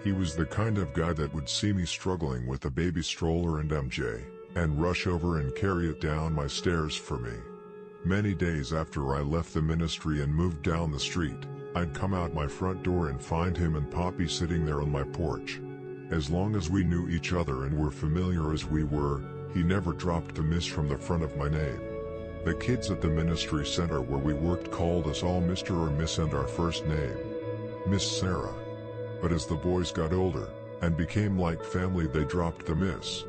He was the kind of guy that would see me struggling with a baby stroller and MJ, and rush over and carry it down my stairs for me. Many days after I left the ministry and moved down the street, I'd come out my front door and find him and Poppy sitting there on my porch. As long as we knew each other and were familiar as we were, he never dropped the miss from the front of my name. The kids at the ministry center where we worked called us all Mr. or Miss and our first name, Miss Sarah. But as the boys got older, and became like family, they dropped the miss.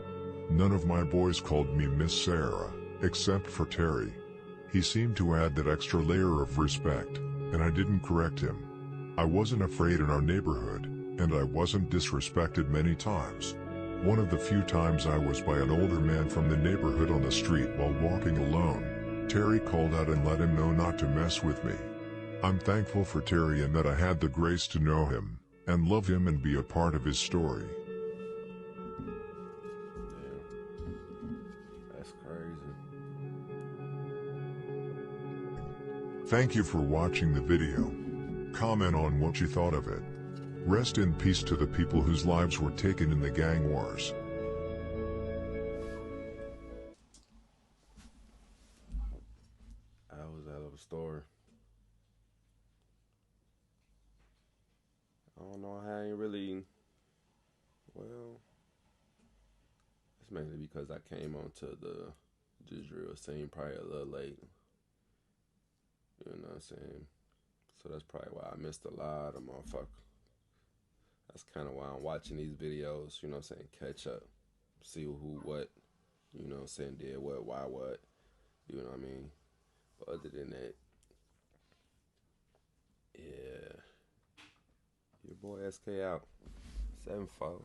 None of my boys called me Miss Sarah, except for Terry. He seemed to add that extra layer of respect, and I didn't correct him. I wasn't afraid in our neighborhood, and I wasn't disrespected many times. One of the few times I was by an older man from the neighborhood on the street while walking alone, Terry called out and let him know not to mess with me. I'm thankful for Terry and that I had the grace to know him, and love him and be a part of his story. That's crazy. Thank you for watching the video. Comment on what you thought of it. Rest in peace to the people whose lives were taken in the gang wars. That was a hell of a story. I don't know how I ain't really, well, it's mainly because I came onto the drill scene probably a little late. You know what I'm saying? So that's probably why I missed a lot of motherfuckers. That's kind of why I'm watching these videos, you know what I'm saying? Catch up. See who, what, you know what I'm saying? Did what, why, what. You know what I mean? But other than that, yeah. Your boy SK out. 7-4.